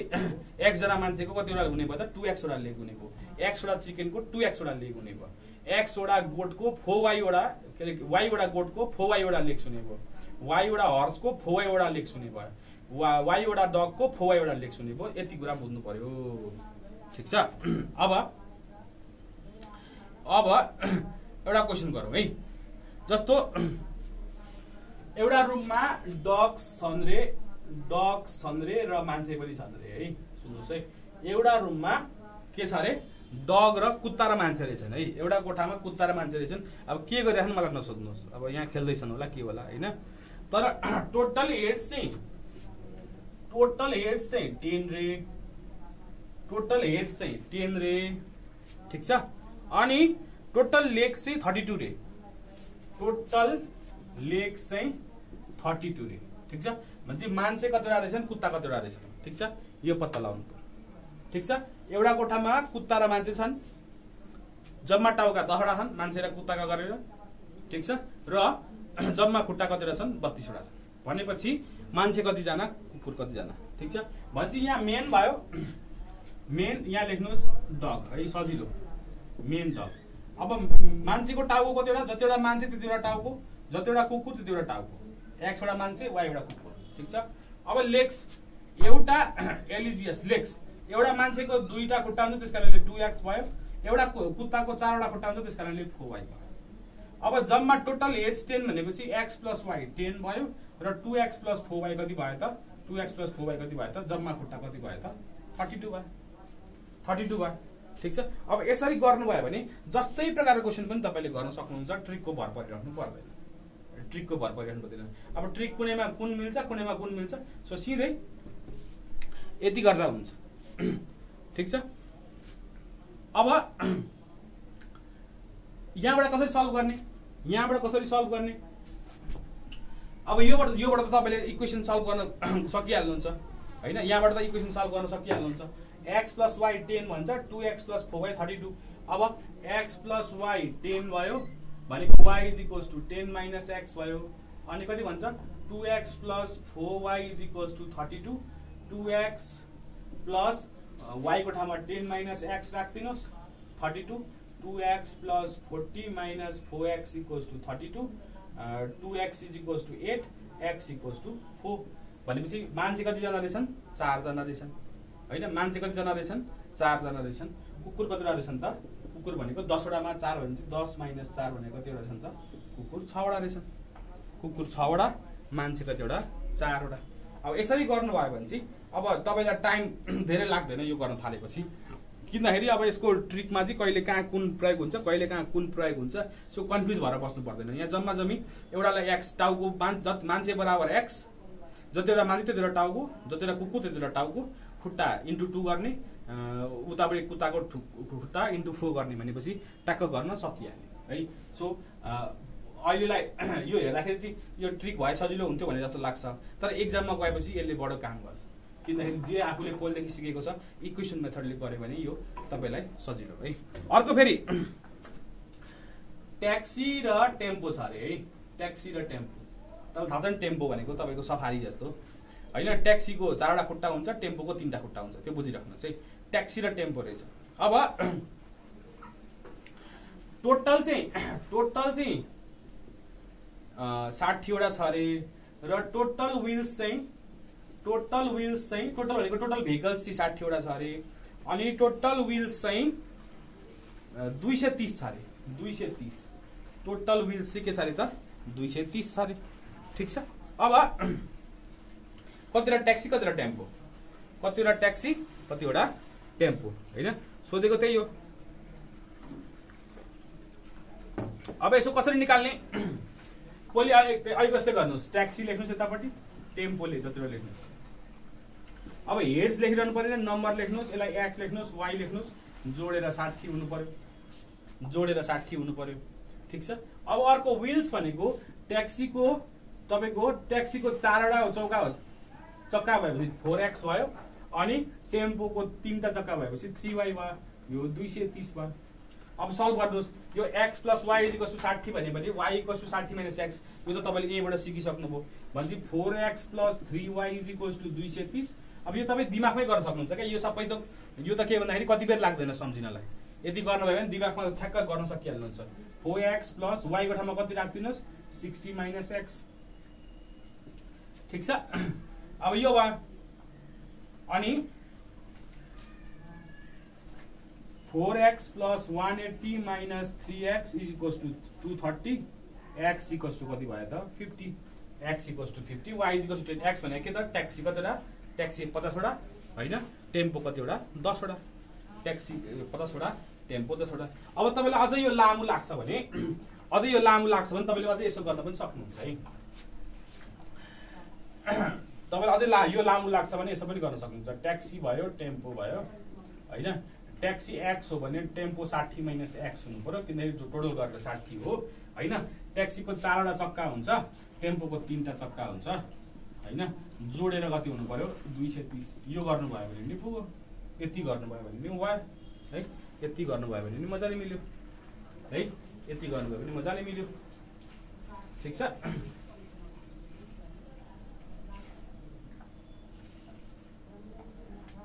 x जना मान्छेको कतिवटा हुने भयो त 2x वटा लेग हुने भयो x वटा चिकनको 2x वटा लेग हुने भयो x वटा गोटको 4y वटा के रे y वटा गोटको 4y वटा लेग हुने भयो y वटा हर्सको 4y वटा लेग हुने भयो y वटा डगको 4y वटा लेग हुने भयो यति कुरा बुझ्नु पर्यो ठीक छ अब एउटा क्वेशन गरौँ है जस्तो एउटा रुममा डग्स छन् रे र मान्छे पनि छन् रे है सुन्नुस् है एउटा रुममा के छ रे डग र कुत्ता र मान्छे रहेछन् है एउटा कोठामा कुत्ता र मान्छे रहेछन् अब के गरिरहेछन् मलाई नसोध्नुस् अब यहाँ खेल्दैछन् होला के होला हैन तर टोटल हेड्स चाहिँ 10 रे ठीक छ अनि टोटल लेग्स चाहिँ 32 रे ठीक छ भन्छ मान्छे कतिवटा रहेछन् कुत्ता कतिवटा रहेछन् ठीक छ यो पत्ता लगाउनु पर्यो ठीक छ एउटा कोठामा कुत्ता र मान्छे छन् जम्मा टाउका 10 वटा छन् मान्छे र कुत्ताका गरेर ठीक छ र जम्मा खुट्टा कतिवटा छन् 32 वटा छन् भनेपछि मान्छे कति जना कुकुर कति जना ठीक छ भन्छ यहाँ मेन भयो मेन यहाँ लेख्नुस् डग है सजिलो मेन डग अब मान्छेको टाउको कतिवटा जतिवटा मान्छे त्यतिवटा टाउको जतिवटा कुकुर त्यतिवटा टाउको x वटा मान्छे y वटा कुकुर ठीक छ अब लेग्स एउटा एलिजियस लेग्स एउटा मान्छेको 2टा खुट्टा हुन्छ त्यस कारणले 2x भयो, एउटा कुत्ताको 4वटा खुट्टा हुन्छ त्यस कारणले 4y भयो। अब जम्मा टोटल हेड्स 10 भनेपछि x + y 10 भयो र 2x + 4y कति भयो त? 2x + 4y कति भयो त? जम्मा खुट्टा कति भयो त? 32 भयो। 32 भयो। ठीक छ। अब यसरी गर्नुभयो भने जस्तै प्रकारको क्वेशन पनि तपाईले गर्न सक्नुहुन्छ, ट्रिकको भर परिराख्नु पर्दैन। ट्रिकको भर परिराख्नु पर्दैन। अब ट्रिक कुनैमा कुन मिल्छ, कुनैमा कुन मिल्छ, सो सिधै यति गर्दा हुन्छ। ठीक छ। अब यहाँबाट कसरी सल्भ गर्ने? यहाँबाट कसरी सल्भ गर्ने? अब योबाट त तपाईले इक्वेसन सल्भ गर्न सकिहाल्नुहुन्छ हैन। यहाँबाट त इक्वेसन सल्भ गर्न सकिहाल्नुहुन्छ। x + y 10 भन्छ, 2x + 4y 32। अब x + y 10 भयो भनेको y = 10 - x भयो। अनि कति भन्छ? 2x + 4y = 32। 2x + y को ठाउँमा 10 - x राख्दिनुस् 32। 2x + 40 - 4x = 32। 2x = 8, x = 4। भनेपछि मान्छे कति जना रहेछन्? 4 जना रहेछन् हैन। मान्छे कति जना रहेछन्? 4 जना रहेछन्। कुकुर कतिवटा रहेछन् त? कुकुर भनेको 10 वटामा 4 भनेपछि 10 - 4 भनेको कतिवटा रहेछन् त? कुकुर 6 वटा रहेछन्। कुकुर 6 वटा, मान्छे कतिवटा? 4 वटा। अब यसरी गर्नुभयो भने चाहिँ अब तपाईलाई टाइम धेरै लाग्दैन यो गर्न थालेपछि, किनखेरि अब यसको ट्रिकमा चाहिँ कहिले कहाँ कुन प्रयोग हुन्छ, कहिले कहाँ कुन प्रयोग हुन्छ, सो कन्फ्युज भएर बस्नु पर्दैन। यहाँ जम्मा जम्मी एउटालाई x टाउको मान्छे बराबर x, जतिवटा मान्छे त्यतिवटा टाउको, जतिवटा कुकुर त्यतिवटा टाउको, खुट्टा × 2 गर्ने, उतापट्टि कुत्ताको खुट्टा × 4 गर्ने भनेपछि ट्याक्क गर्न सकिहाल्यो है। सो अहिलेलाई यो हेर्दाखेरि चाहिँ यो ट्रिक भए सजिलो हुन्थ्यो भने जस्तो लाग्छ, तर एक्जाममा गएपछि यसले बडो काम गर्छ। किनभने जे आफूले पहिलेदेखि सिकेको छ इक्वेसन मेथडले गर्यो भने यो तपाईलाई सजिलो है। अर्को फेरि ट्याक्सी र टेम्पो छ अरे है। ट्याक्सी र टेम्पो तपाईलाई थाहा छ नि, टेम्पो भनेको तपाईको सफारी जस्तो हैन। ट्याक्सीको 4वटा खुट्टा हुन्छ, टेम्पोको 3टा खुट्टा हुन्छ, त्यो बुझिराख्नुहोस् है। ट्याक्सी र टेम्पो रहेछ। अब टोटल चाहिँ 60 वटा छ अरे र टोटल व्हील्स चाहिँ टोटल भनेको टोटल भेहिकल्स चाहिँ 60 वटा छ अरे। अनि टोटल व्हील्स चाहिँ 230 छ अरे। 230 टोटल व्हील्स चाहिँ के छ अरे त? 230 छ अरे। ठीक छ। अब कतिवटा ट्याक्सी कतिवटा टेम्पो, कतिवटा ट्याक्सी कतिवटा टेम्पो हैन, सोधेको त्यही हो। अब यसो कसरी निकाल्ने? पहिले अहिले कस्तै गर्नुहोस्, ट्याक्सी लेख्नुहोस् यतापट्टि, टेम्पोले जतिवटा लेख्नुहोस्। अब हेड्स लेखिरहनु पर्दैन, नम्बर लेख्नुहोस्, यसलाई x लेख्नुहोस्, y लेख्नुहोस्, जोडेर 60 हुनु पर्यो, जोडेर 60 हुनु पर्यो। ठीक छ। अब अर्को व्हील्स भनेको ट्याक्सीको तपाईको ट्याक्सीको 4वटा चक्का भएपछि 4x भयो, अनि टेम्पोको 3टा चक्का भएपछि 3y भयो। यो 230 भयो। अब सल्भ गर्नुहोस्। यो x + y = 60 भने y = 60 - x, यो त तपाईले यहीबाट सिकिसक्नुभयो। भनेपछि 4x + 3y = 230। अब यो तपाई दिमागमै गर्न सक्नुहुन्छ क्या। यो सबै त यो त के भन्दाखेरि कति बेर लाग्दैन सम्झिनलाई। यदि गर्नुभयो भने दिमागमा ठ्याक्क गर्न सकिहाल्नुहुन्छ। 4x + y को ठाउँमा कति राख्दिनुस्? 60 - x। ठीक छ। अब यो भयो। अनि 4x + 180 - 3x = 230। x = कति भयो त? 50। x = 50, y = 10। x भनेको के त? ट्याक्सी कतिवटा? ट्याक्सी 50 वटा हैन। टेम्पो कतिवटा? 10 वटा। ट्याक्सी 50 वटा, टेम्पो 10 वटा। अब तपाईलाई अझै यो लामो लाग्छ भने तपाईले अझै यसो गर्न पनि सक्नुहुन्छ है। तपाईलाई अझै यो लामो लाग्छ भने यसो पनि गर्न सक्नुहुन्छ। ट्याक्सी भयो, टेम्पो भयो हैन। ट्याक्सी x हो भने टेम्पो 60 - x हुनु पर्यो, किनकि टोटल गरेर 60 हो हैन। ट्याक्सीको 4वटा चक्का हुन्छ, टेम्पोको 3टा चक्का हुन्छ हैन। जोडेर कति हुनु पर्यो? 230। यो गर्नुभयो भने नि पुग्यो, यति गर्नुभयो भने नि भयो है। यति गर्नुभयो भने नि मजाले मिल्यो है। यति गर्नुभयो भने मजाले मिल्यो। ठीक छ।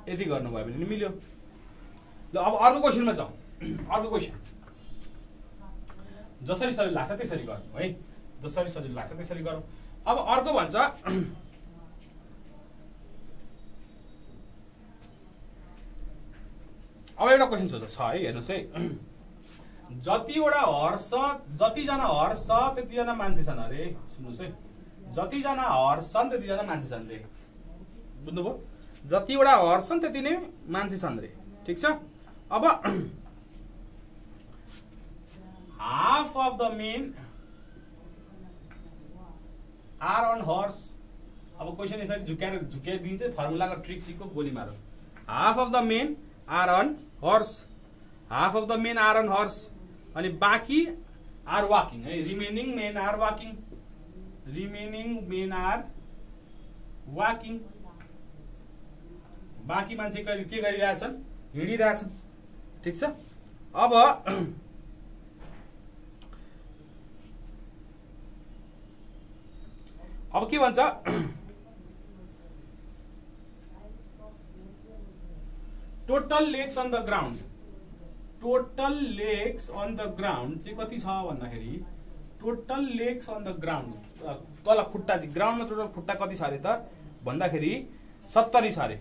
यति गर्नुभयो भने नि मिल्यो। ल अब अर्को क्वेशनमा जाउँ। अर्को क्वेशन जसरी सजिलो लाग्छ त्यसरी गरौँ है। जसरी सजिलो लाग्छ त्यसरी गरौँ। अब अर्को भन्छ अब एउटा क्वेसन सोध्छ छ है, हेर्नुहोस् है। जतिवटा हर्स जतिजना हर्स छ त्यतिजना मान्छे छन् अरे। सुन्नुहोस् है, जतिजना हर्स छन् त्यतिजना मान्छे छन् रे। बुझ्नुभयो? जतिवटा हर्स छन् त्यति नै मान्छे छन् रे। ठिक छ। अब half of the men are on horses. अब क्वेसन यसरी झुक्याइदिन्छ, फर्मुलाको ट्रिक सिक्को, गोली मार। Half of the men are on horses, half of the men are on horses, अनि बाँकी आर वाकिङ है। Remaining men are walking, remaining men are walking. बाँकी मान्छे के गरिरहेछन्? हिँडिरहेछन्। ठिक छ। अब के भन्छ? Total legs on the ground, total legs on the ground चाहिँ कति छ भन्दाखेरि, total legs on the ground, तल खुट्टा चाहिँ ग्राउन्डमा टोटल खुट्टा कति छ अरे त भन्दाखेरि 70 छ अरे।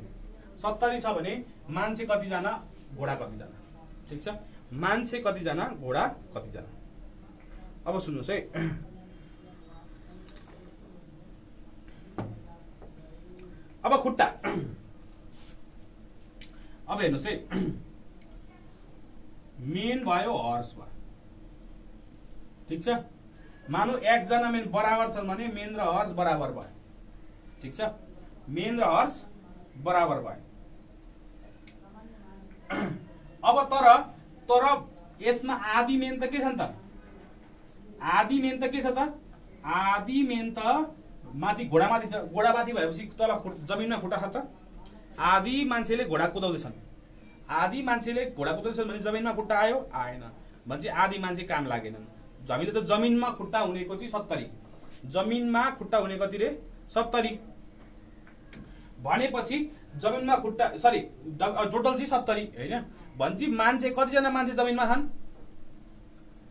70 छ भने मान्छे कतिजना, घोडा कतिजना? ठिक छ। मान्छे कतिजना, घोडा कतिजना? अब सुन्नुहोस् है, अब खुट्टा। अब हेर्नुहोस् है, मेन भयो, हर्स भयो। ठिक छ। मानौ 1 जना मेन बराबर छन् भने मेन र हर्स बराबर भयो। ठिक छ। मेन र हर्स बराबर भयो। अब तर यसमा आधी मेन त के छ नि त? आधी मेन त के छ त? आधी मेन त माथि घोडा माथि छ। घोडा माथि भएपछि तल जमिनमा खुट्टा छ त? आधी मान्छेले घोडा कुदाउँदैछन्, आधी मान्छेले घोडा कुदाउँदैछन् भने जमिनमा खुट्टा आयो? आएन। भन्छ आधी मान्छे काम लागेनन्। हामीले त जमिनमा खुट्टा हुनेको चाहिँ 70, जमिनमा खुट्टा हुने कति रे? 70 भनेपछि जमिनमा खुट्टा सरी टोटल चाहिँ 70 हैन। भन्छ मान्छे कतिजना मान्छे जमिनमा छन्?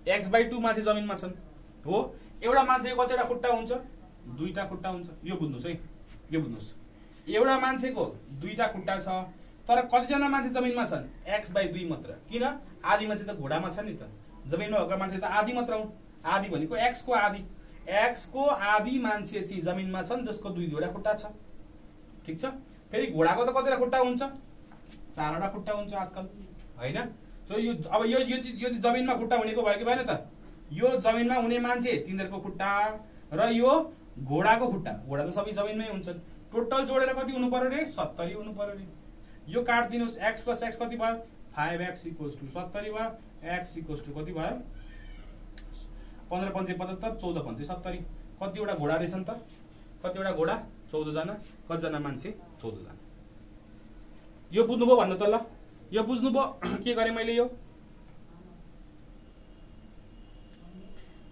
x/2 मान्छे जमिनमा छन् हो। एउटा मान्छेको कतिवटा खुट्टा हुन्छ? 2टा खुट्टा हुन्छ। यो बुझ्नुस् है, यो बुझ्नुस्। एउटा मान्छेको 2टा खुट्टा छ, तर कतिजना मान्छे जमिनमा छन्? x/2 मात्र। किन? आधी मान्छे त घोडामा छ नि त। जमिनमा भएको मान्छे त आधी मात्र हुन्। आधी भनेको x को आधी, x को आधी मान्छे चाहिँ जमिनमा छन् जसको 2 खुट्टा छ। ठिक छ। फेरि घोडाको त कतिवटा खुट्टा हुन्छ? 4वटा खुट्टा हुन्छ आजकल हैन। सो यो अब यो चाहिँ जमिनमा खुट्टा हुनेको भयो कि भएन त? यो जमिनमा हुने मान्छे तिनीहरुको खुट्टा र यो घोडाको खुट्टा, घोडा त सबै जमिनमै हुन्छन्। टोटल जोडेर कति हुनु पर्यो रे? 70 हुनु पर्यो रे। यो काट दिनुस्, x + x कति भयो? 5x = 70 भयो। x = कति भयो? 15 × 5 = 75, 14 × 5 = 70। कतिवटा घोडा रहेछन् त? कतिवटा घोडा? 14 जना। कतिजना मान्छे? 14 जना। यो बुझ्नुभयो भन्नु त ल? यो बुझ्नुभयो के गरे मैले?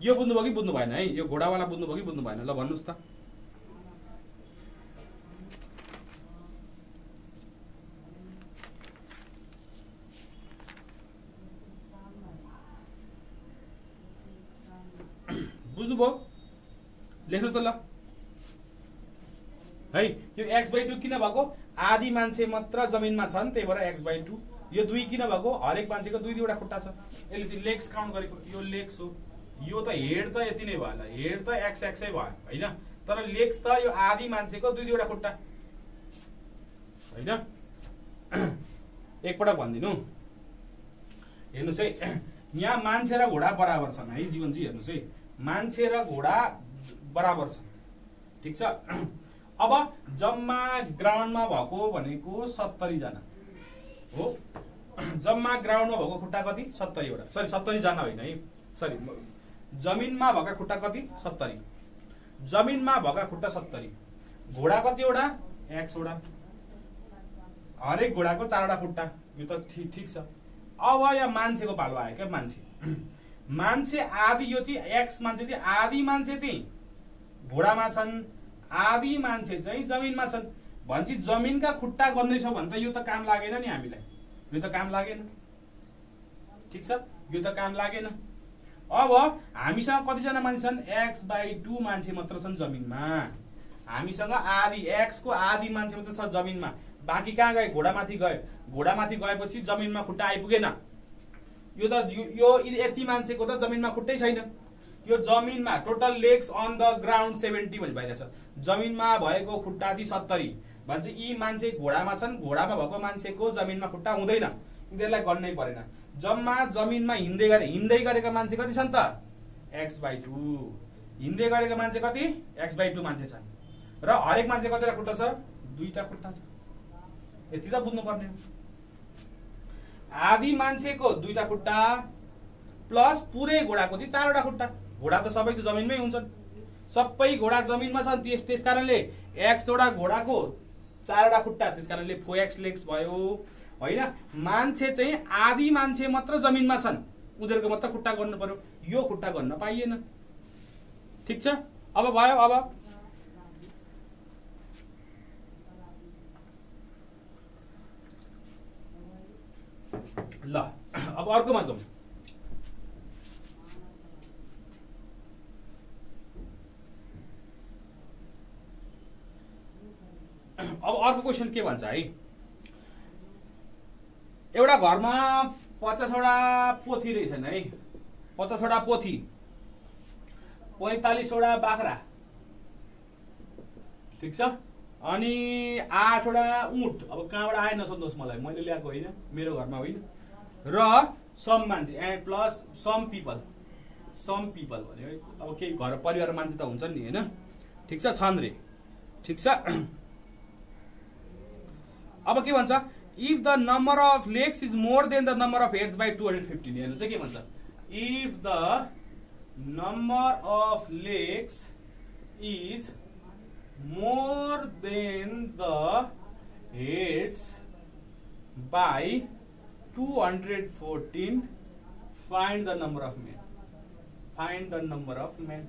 यो बुझ्नुभयो कि बुझ्नु भएन है? यो घोडावाला बुझ्नुभयो कि बुझ्नु भएन? ल भन्नुस् त। बुझ्नुभयो? लेख्नुस् त ल है। यो x/2 किन भएको? आधी मान्छे मात्र जमिनमा छन्, त्यही भएर x/2। यो 2 किन भएको? हरेक मान्छेको 2-2वटा खुट्टा छ। यसले चाहिँ लेग्स काउन्ट गरेको। यो लेग्स हो। यो त हेड त यति नै भयो होला, हेड त x नै भयो हैन। तर लेग्स त यो आधी मान्छेको 2-2वटा खुट्टा हैन। एकपटक भन्दिनु, हेर्नुस् है। यहाँ मान्छे र घोडा बराबर छन् है जीवन जी। हेर्नुस् है, मान्छे र घोडा बराबर छन्। ठिक छ। अब जम्मा ग्राउन्डमा भएको भनेको 70 जना हो। जम्मा ग्राउन्डमा भएको खुट्टा कति? 70 वटा। सरी 70 जना होइन है, सरी। जमिनमा भएका खुट्टा कति? 70। जमिनमा भएका खुट्टा 70। घोडा कतिवटा? x वटा। हरेक घोडाको 4वटा खुट्टा। यो त ठीक छ। अब यहाँ मान्छेको पालो आयो क्या? मान्छे आधी, यो चाहिँ x मान्छे चाहिँ आधी मान्छे चाहिँ घोडामा छन्, आधी मान्छे चाहिँ जमिनमा छन्। भन्छ जमिनका खुट्टा गन्दैछौ भने त यो त काम लागेन नि हामीलाई। यो त काम लागेन। ठिक छ। यो त काम लागेन। अब हामीसँग कतिजना मान्छे छन्? x/2 मान्छे मात्र छन् जमिनमा। हामीसँग आधी, x को आधी मान्छे मात्र छ जमिनमा। बाँकी कहाँ गए? घोडामाथि गए। घोडामाथि गएपछि जमिनमा खुट्टा आइपुगेन। यो त यो यति मान्छेको त जमिनमा खुट्टै छैन। यो जमिनमा total legs on the ground 70 भन्ने भइरहेछ। जमिनमा भएको खुट्टा चाहिँ 70 भन्छ। यी मान्छे घोडामा छन्, घोडामा भएको मान्छेको जमिनमा खुट्टा हुँदैन। यिनीहरूलाई गर्नै परेन। जम्मा जमिनमा हिँड्दै गरेका मान्छे कति छन् त? x/2। हिँड्दै गरेका मान्छे कति? x/2 मान्छे छन्। र हरेक मान्छे कतिवटा खुट्टा छ? 2टा खुट्टा छ। यति त बुझ्नु पर्ने हो। आधी मान्छेको 2टा खुट्टा प्लस पुरै घोडाको चाहिँ 4वटा खुट्टा। घोडा त सबै त जमिनमै हुन्छन्। सबै घोडा जमिनमा छन्। त्यसकारणले x वटा घोडाको 4वटा खुट्टा, त्यसकारणले 4x लेग्स भयो हैन। मान्छे चाहिँ आधी मान्छे मात्र जमिनमा छन्। उनीहरुको मात्र खुट्टा गर्नु पर्यो। यो खुट्टा गर्न पाइएन। ठीक छ? अब भयो। अब ल अब अर्कोमा जाउँ। अब अर्को क्वेशन के भन्छ है? एउटा घरमा 50वटा पोथी रहेछन् है। 50वटा पोथी, 45वटा बाख्रा, ठीक छ? अनि 8वटा ऊँट। अब कहाँबाट आए नसोध्नुहोस् मलाई, मैले ल्याएको होइन, मेरो घरमा होइन। र सम मान्छे एन्ड प्लस सम पिपल भन्यो। अब केही घर परिवार मान्छे त हुन्छ नि हैन? ठीक छ? छन् रे। ठीक छ? अब के भन्छ? If the number of legs is more than the number of heads by 215। हेर्नु चाहिँ के भन्छ? If the number of legs is more than the heads by 214 find the number of main. Find the number of main.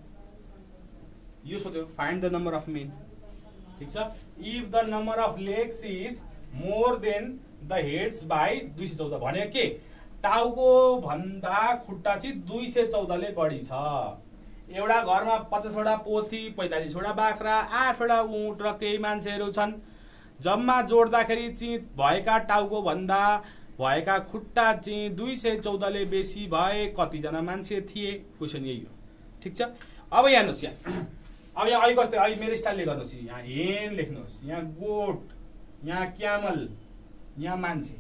यो सोध्यो, find the number of main. ठीक छ? If the number of legs is more than the heads by 214 भने के? टाउको भन्दा खुट्टा चाहिँ 214 ले बढी छ। एउटा घरमा 50वटा पोथी, 45वटा बाख्रा, 8वटा ऊँट र केही मान्छेहरू छन्। जम्मा जोड्दाखेरि चाहिँ भएका टाउको भन्दा भएका खुट्टा चाहिँ 214 ले बेसी भए कतिजना मान्छे थिए? क्वेशन यही हो। ठीक छ? अब यहाँ हेर्नुहोस्, यहाँ अब यहाँ अहिले कस्तो, अहिले मेरो स्टाइलले गर्नुहोस्। यहाँ हेन लेख्नुहोस्, यहाँ गोट, यहाँ क्यामल, यहाँ मान्छे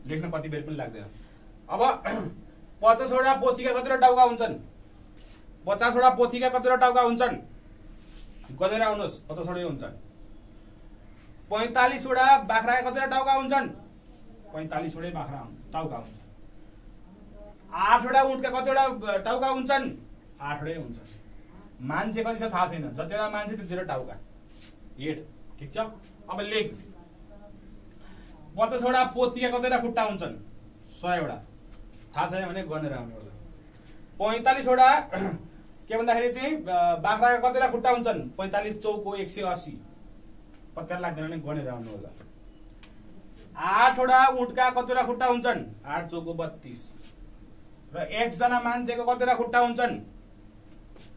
लेख्न कति बेर पनि लाग्दैन। अब 50वटा पोथीका कतिवटा टाउका हुन्छन्? 50वटा पोथीका कतिवटा टाउका हुन्छन्? गनेर आउनुहोस्, 50वटै हुन्छन्। 45वटा बाख्राका कतिवटा टाउका हुन्छन्? 45वटै बाख्रा टाउका हुन्छ। 8वटा ऊँटका कतिवटा टाउका हुन्छन्? 8वटै हुन्छन्। मान्छे कति छ थाहा छैन। जतिवटा मान्छे त्यतिवटा टाउका, हेड। ठीक छ? अब लेग, 50वटा पोथीका कतिवटा खुट्टा हुन्छन्? 100वटा। थाहा छैन भने गनेर आउनु होला। 45वटा के भन्दाखेरि चाहिँ बाख्राका कतिवटा खुट्टा हुन्छन्? 45 चौको 180। पत्ता लाग्दैन भने गनेर आउनु होला। 8वटा ऊँटका कतिवटा खुट्टा हुन्छन्? 8 चौको 32। र 1 जना मान्छेको कतिवटा खुट्टा हुन्छन्?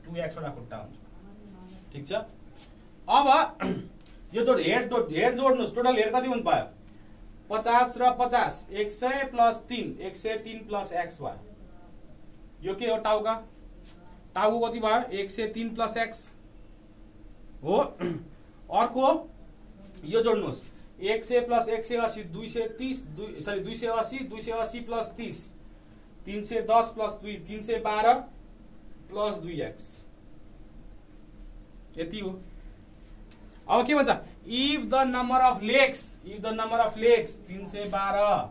2x वटा खुट्टा हुन्छ। ठीक छ? अब यो जोड हेड जोड्नुहोस्। टोटल हेड कति हुन पायो? 50 र 50 100 प्लस 3 103 प्लस x भयो। यो के हो? टाउका। टाउको कति भयो? 103 प्लस x हो। अर्को यो जोड्नुहोस्, 100 plus 180 230, 280 280 plus 30 310 plus 2 312 plus 2x। यति हो। अब के भन्छ? If the number of legs 312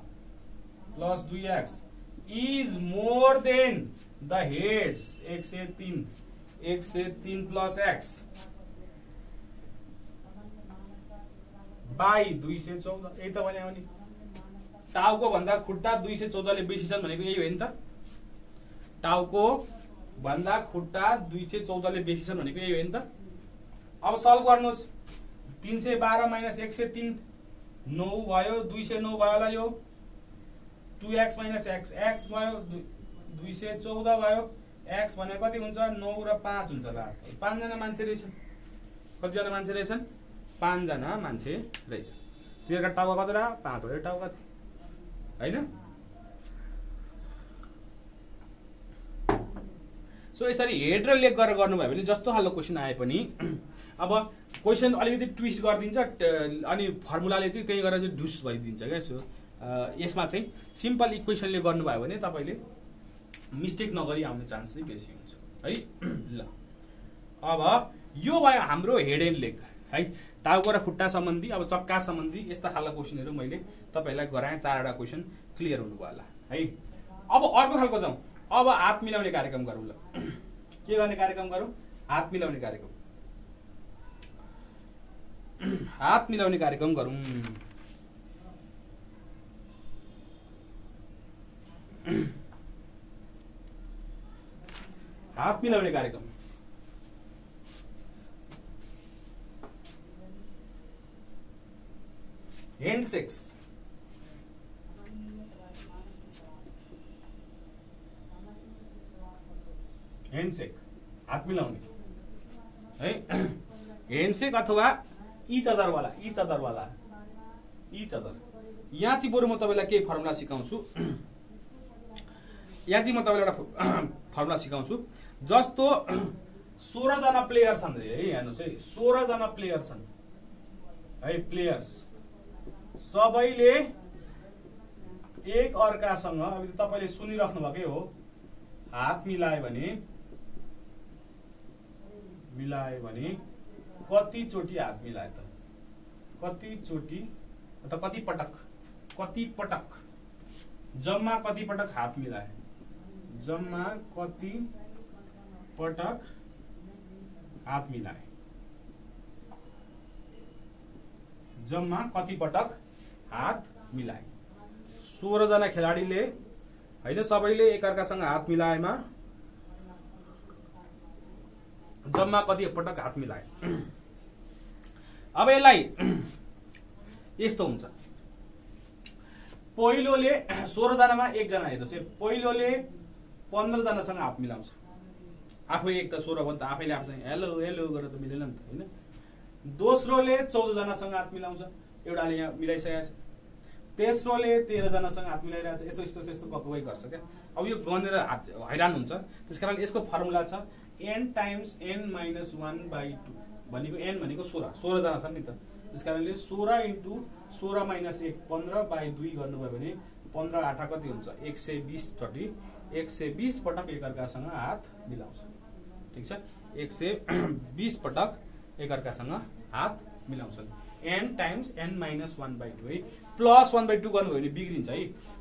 plus 2x is more than the heads 103 plus x by 214। यही त भने हो नि। टाउको भन्दा खुट्टा 214 ले बेसी छन् भनेको यही हो नि त। टाउको भन्दा खुट्टा 214 ले बेसी छन् भनेको यही हो नि त। अब सल्भ गर्नुहोस्। 312 माइनस 103 9 भयो। 209 भयो होला यो। 2x माइनस x भयो। 214 भयो। x भने कति हुन्छ? 9 र 5 हुन्छ होला। 5 जना मान्छे रहेछन्। कतिजना मान्छे रहेछन्? 5 जना मान्छे रहेछ। तिनीहरूका टाउका कति रह्यो 5 वटा टाउका थिए हैन। सो यसरी हेड र लेग गरेर गर्नुभयो भने जस्तो खालको क्वेसन आए पनि अब क्वेसन अलिकति ट्विस्ट गरिदिन्छ अनि फर्मुलाले चाहिँ त्यही गरेर चाहिँ ढुस भइदिन्छ क्या। सो यसमा चाहिँ सिम्पल इक्वेसनले गर्नुभयो भने तपाईले मिस्टेक नगरी आउने चान्स चाहिँ बेसी हुन्छ है। ल अब यो भयो हाम्रो हेड एन्ड लेग है, टाउको र खुट्टा सम्बन्धी अब चक्का सम्बन्धी यस्ता खालका क्वेसनहरु मैले तपाईलाई गराएँ। 4 वटा क्वेसन क्लियर हुनुभयो होला है। अब अर्को खालको जाउँ। अब हात मिलाउने कार्यक्रम गरौँ। ल के गर्ने कार्यक्रम गरौँ? हात मिलाउने कार्यक्रम। हात मिलाउने कार्यक्रम गरौँ। हात मिलाउने कार्यक्रम। हैंडशेक्स। हैंडशेक हात मिलाउने है। हैंडशेक अथवा इच अदर वाला यहाँ चाहिँ बरु म तपाईलाई केही फर्मुला सिकाउँछु। यहाँ चाहिँ म तपाईलाई एउटा फर्मुला सिकाउँछु। जस्तो 16 जना प्लेयर छन् रे है। हेर्नुस् है 16 जना प्लेयर छन् है। प्लेयर्स सबैले एक अर्कासँग अब तपाईले सुनिराख्नु भएकै हो हात मिलायो भने कति चोटी हात मिलाए त? कति चोटी अथवा कति पटक जम्मा कति पटक हात मिलाए? जम्मा कति पटक हात मिलाए? जम्मा कति पटक हात मिलाए? 16 जना खेलाडीले हैन सबैले एकअर्कासँग हात मिलाएमा जम्मा कति पटक हात मिलाए? अब यसलाई यस्तो हुन्छ। पहिलोले 16 जनामा एक जना हेर्नुस् है। पहिलोले 15 जनासँग हात मिलाउँछ। आफै एक त 16 भन्छ आफैले आफूसँग हेलो हेलो गरेर त मिलेन नि त हैन। दोस्रोले 14 जनासँग हात मिलाउँछ। एउटाले यहाँ मिलाइसकेछ। तेस्रोले 13 जनासँग हात मिलाइरहेछ। यस्तो यस्तो यस्तो ककवै गर्छ क्या। अब यो गनेर हैरान हुन्छ। त्यसकारण यसको फर्मुला छ n टाइम्स n - 1/2 भनेको n भनेको 16 जना छन् नि त। त्यसकारणले 16 × 16 - 1 15/2 गर्नुभयो भने 15 8 कति हुन्छ? 120 चोटी 120 पटक एकअर्कासँग हात मिलाउँछ। ठीक छ। 120 पटक एकअर्कासँग हात मिलाउँछन्। n टाइम्स n - 1/2 है। प्लस 1/2 गर्नुभयो भने बिग्रिन्छ है।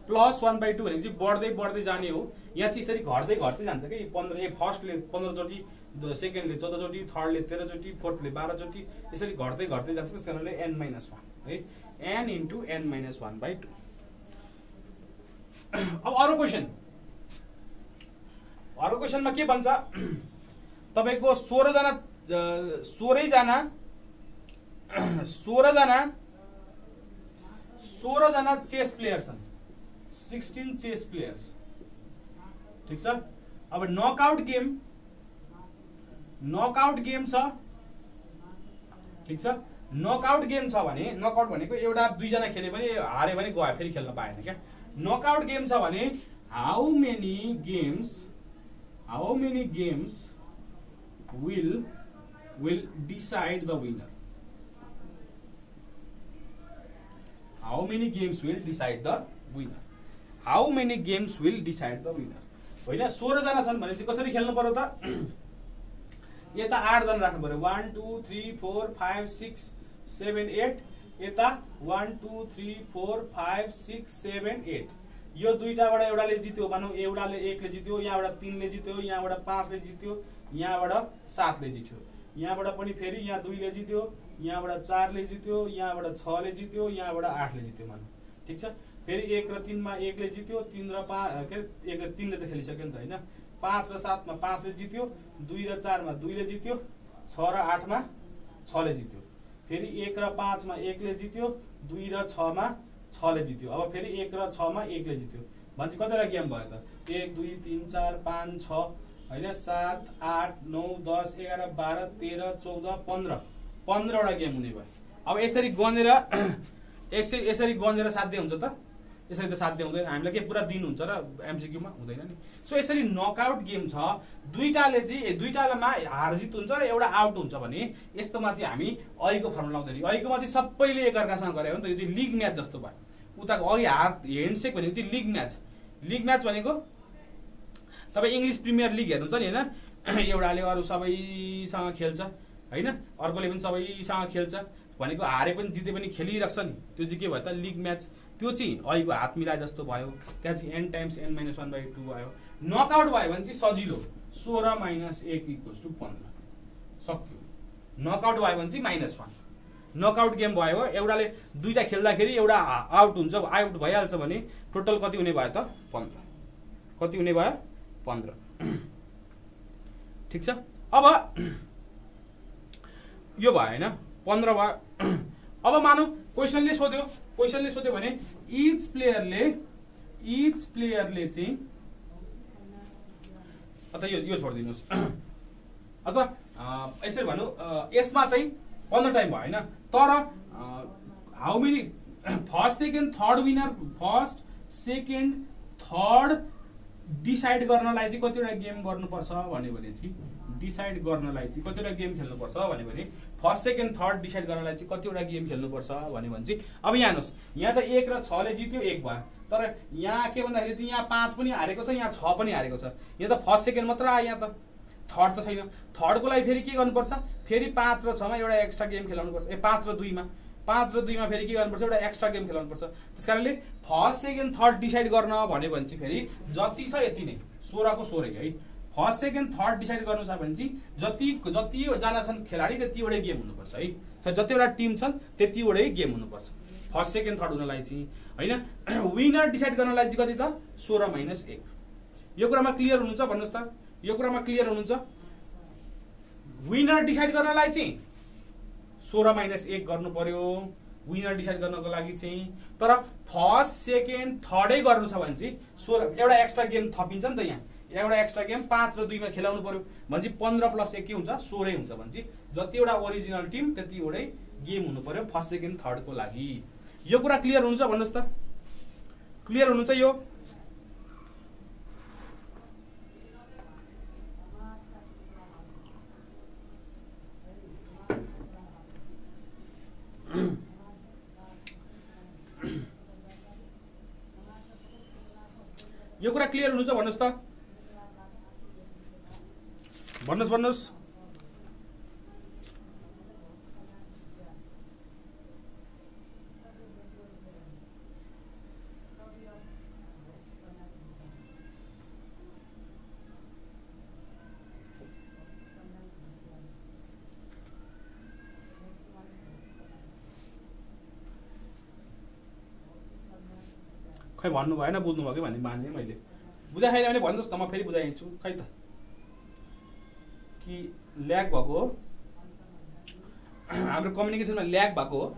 प्लस 1/2 भनेको चाहिँ बढ्दै बढ्दै जाने हो। यहाँ चाहिँ यसरी घट्दै घट्दै जान्छ कि 15 फर्स्टले 15 चोटी, सेकेन्डले 14 चोटी, थर्डले 13 चोटी, फोर्थले 12 चोटी यसरी घट्दै घट्दै जान्छ। त्यसकारणले n - 1 है। n × n - 1/2। अब अरु क्वेशनमा के भन्छ? तपाईको 16 जना चेस प्लेयर छन्। 16 चेस प्लेयर्स। ठीक छ। अब नकआउट गेम छ। ठीक छ। नकआउट गेम छ भने नकआउट भनेको एउटा 2 जना खेले पनि हारे भने गयो फेरि खेल्न पाएन क्या। नकआउट गेम छ भने how many games will decide the winner? How many games will decide the winner? How many games will decide the winner? होइन 16 जना छन् भने चाहिँ कसरी खेल्नु पर्यो त? यता 8 जना राख्नु पर्यो। 1 2 3 4 5 6 7 8 यता 1 2 3 4 5 6 7 8 यो दुईटाबाट एउटाले जित्यो भनौं। एउटाले 1 ले जित्यो, यहाँबाट 3 ले जित्यो, यहाँबाट 5 ले जित्यो, यहाँबाट 7 ले जित्यो, यहाँबाट पनि फेरि यहाँ 2 ले जित्यो, यहाँबाट 4 ले जित्यो, यहाँबाट 6 ले जित्यो, यहाँबाट 8 ले जित्यो भनौं। ठीक छ। फेरि 1 र 3 मा 1 ले जित्यो, 3 र 5 के 1 र 3 ले त खेलिसक्यो नि त हैन। 5 र 7 मा 5 ले जित्यो, 2 र 4 मा 2 ले जित्यो, 6 र 8 मा 6 ले जित्यो। फेरि 1 र 5 मा 1 ले जित्यो, 2 र 6 मा 6 ले जित्यो। अब फेरि 1 र 6 मा 1 ले जित्यो। भन्छ कतिवटा गेम भयो त? 1 2 3 4 5 6 हैन 7 8 9 10 11 12 13 14 15 15 वटा गेम हुने भयो। अब यसरी गनेर यसरी गन्जेर साध्य हुन्छ त? यसरी त साध्य हुँदैन। हामीलाई के पुरा दिन हुन्छ र एमसीक्यूमा हुँदैन नि। सो यसरी नकआउट गेम छ, दुईटाले चाहिँ दुईटामा हार जित हुन्छ र एउटा आउट हुन्छ भने यस्तोमा चाहिँ हामी अहिको फर्मुला लाउँदैन। अहिकोमा चाहिँ सबैले एकअर्कासँग गरे हो नि त, यो चाहिँ लिग म्याच जस्तो भयो। उताको अघि ह्यान्डसेक भनेको चाहिँ लिग म्याच। लिग म्याच भनेको तपाईँ इङ्ग्लिस प्रिमियर लिग हेर्नुहुन्छ नि होइन, एउटाले अरू सबैसँग खेल्छ होइन, अर्कोले पनि सबैसँग खेल्छ भनेको, हारे पनि जिते पनि खेलिरहेको छ नि, त्यो चाहिँ के भयो त? League match. त्यो चाहिँ अहिको हात मिलाए जस्तो भयो। त्यहाँ चाहिँ n टाइम्स n - 1/2 भयो। नकआउट भयो भने चाहिँ सजिलो, 16 - 1 = 15 सक्यो। नकआउट भयो भने चाहिँ -1। नकआउट गेम भयो, एउटाले दुईटा खेल्दाखेरि एउटा आउट हुन्छ, आउट भइहाल्छ भने टोटल कति हुने भयो त? 15। कति हुने भयो? 15। ठिक छ। अब यो भयो होइन, 15 भयो। अब मानौ क्वेसनले सोध्यो भने इच प्लेयरले चाहिँ अथवा यो छोडिदिनुहोस्, अथवा यसरी भनौँ, यसमा चाहिँ 15 टाइम भयो होइन, तर how many first second third winner, first second third decide गर्नलाई चाहिँ कतिवटा गेम गर्नुपर्छ भने चाहिँ डिसाइड गर्नलाई चाहिँ कतिवटा गेम खेल्नुपर्छ भने फर्स्ट सेकेन्ड थर्ड डिसाइड गर्नलाई चाहिँ कतिवटा गेम खेल्नुपर्छ भने चाहिँ अब यहाँ हेर्नुहोस्, यहाँ त 1 र 6 ले जित्यो, 1 भयो। तर यहाँ के भन्दाखेरि चाहिँ यहाँ 5 पनि हारेको छ, यहाँ 6 पनि हारेको छ। यहाँ त फर्स्ट सेकेन्ड मात्र आयो, यहाँ त थर्ड त छैन। थर्डको लागि फेरि के गर्नुपर्छ? फेरि 5 र 6 मा एउटा एक्स्ट्रा गेम खेलाउनुपर्छ। 5 र 2 मा फेरि के गर्नुपर्छ? एउटा एक्स्ट्रा गेम खेलाउनुपर्छ। त्यसकारणले फर्स्ट सेकेन्ड थर्ड डिसाइड गर्न भन्यो भने चाहिँ फेरि जति छ यति नै, 16 को 16 है। फर्स्ट सेकेन्ड थर्ड डिसाइड गर्नु छ भने चाहिँ जतिजना छन् खेलाडी त्यतिवटै गेम हुनुपर्छ है। जतिवटा टिम छन् त्यतिवटै गेम हुनुपर्छ फर्स्ट सेकेन्ड थर्ड हुनलाई चाहिँ होइन। विनर डिसाइड गर्नलाई चाहिँ कति त? 16 - 1। यो कुरामा क्लियर हुनुहुन्छ? भन्नुहोस् त, यो कुरामा क्लियर हुनुहुन्छ? विनर डिसाइड गर्नलाई चाहिँ 16 - 1 गर्नु पर्यो, विनर डिसाइड गर्नको लागि चाहिँ। तर फर्स्ट सेकेन्ड थर्डै गर्नु छ भने चाहिँ 16, एउटा एक्स्ट्रा गेम थपिन्छ नि त, यहाँ एउटा एक्स्ट्रा गेम 5 र 2 मा खेलाउनु पर्यो भने चाहिँ 15 + 1 के हुन्छ? 16 हुन्छ भने चाहिँ जतिवटा ओरिजिनल टिम त्यतिवटै गेम हुनु पर्यो फर्स्ट सेकेन्ड थर्डको लागि। यो कुरा क्लियर हुन्छ? भन्नुहोस् त, क्लियर हुनुहुन्छ यो? यो कुरा क्लियर हुनुहुन्छ? भन्नुहोस् त, भन्नुहोस्। खै भन्नु भएन, बुझ्नु भयो कि भन्ने माने मैले। बुझाइ छैन भने भन्नुहोस् न, म फेरि बुझाइदिन्छु। खै त कि ल्याग भएको हो, हाम्रो कम्युनिकेसनमा ल्याग भएको हो।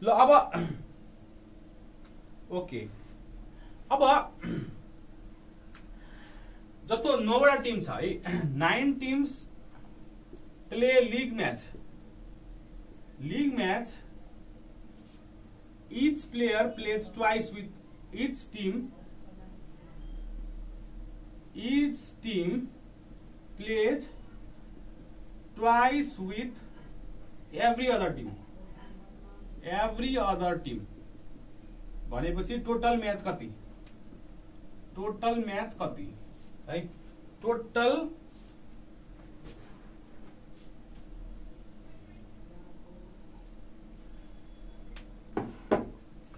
ल अब ओके, अब जस्तो 9वटा टिम छ है, 9 teams play league match. Each player plays twice with each team. Each team plays twice with every other team. भनेपछि टोटल मैच कति? है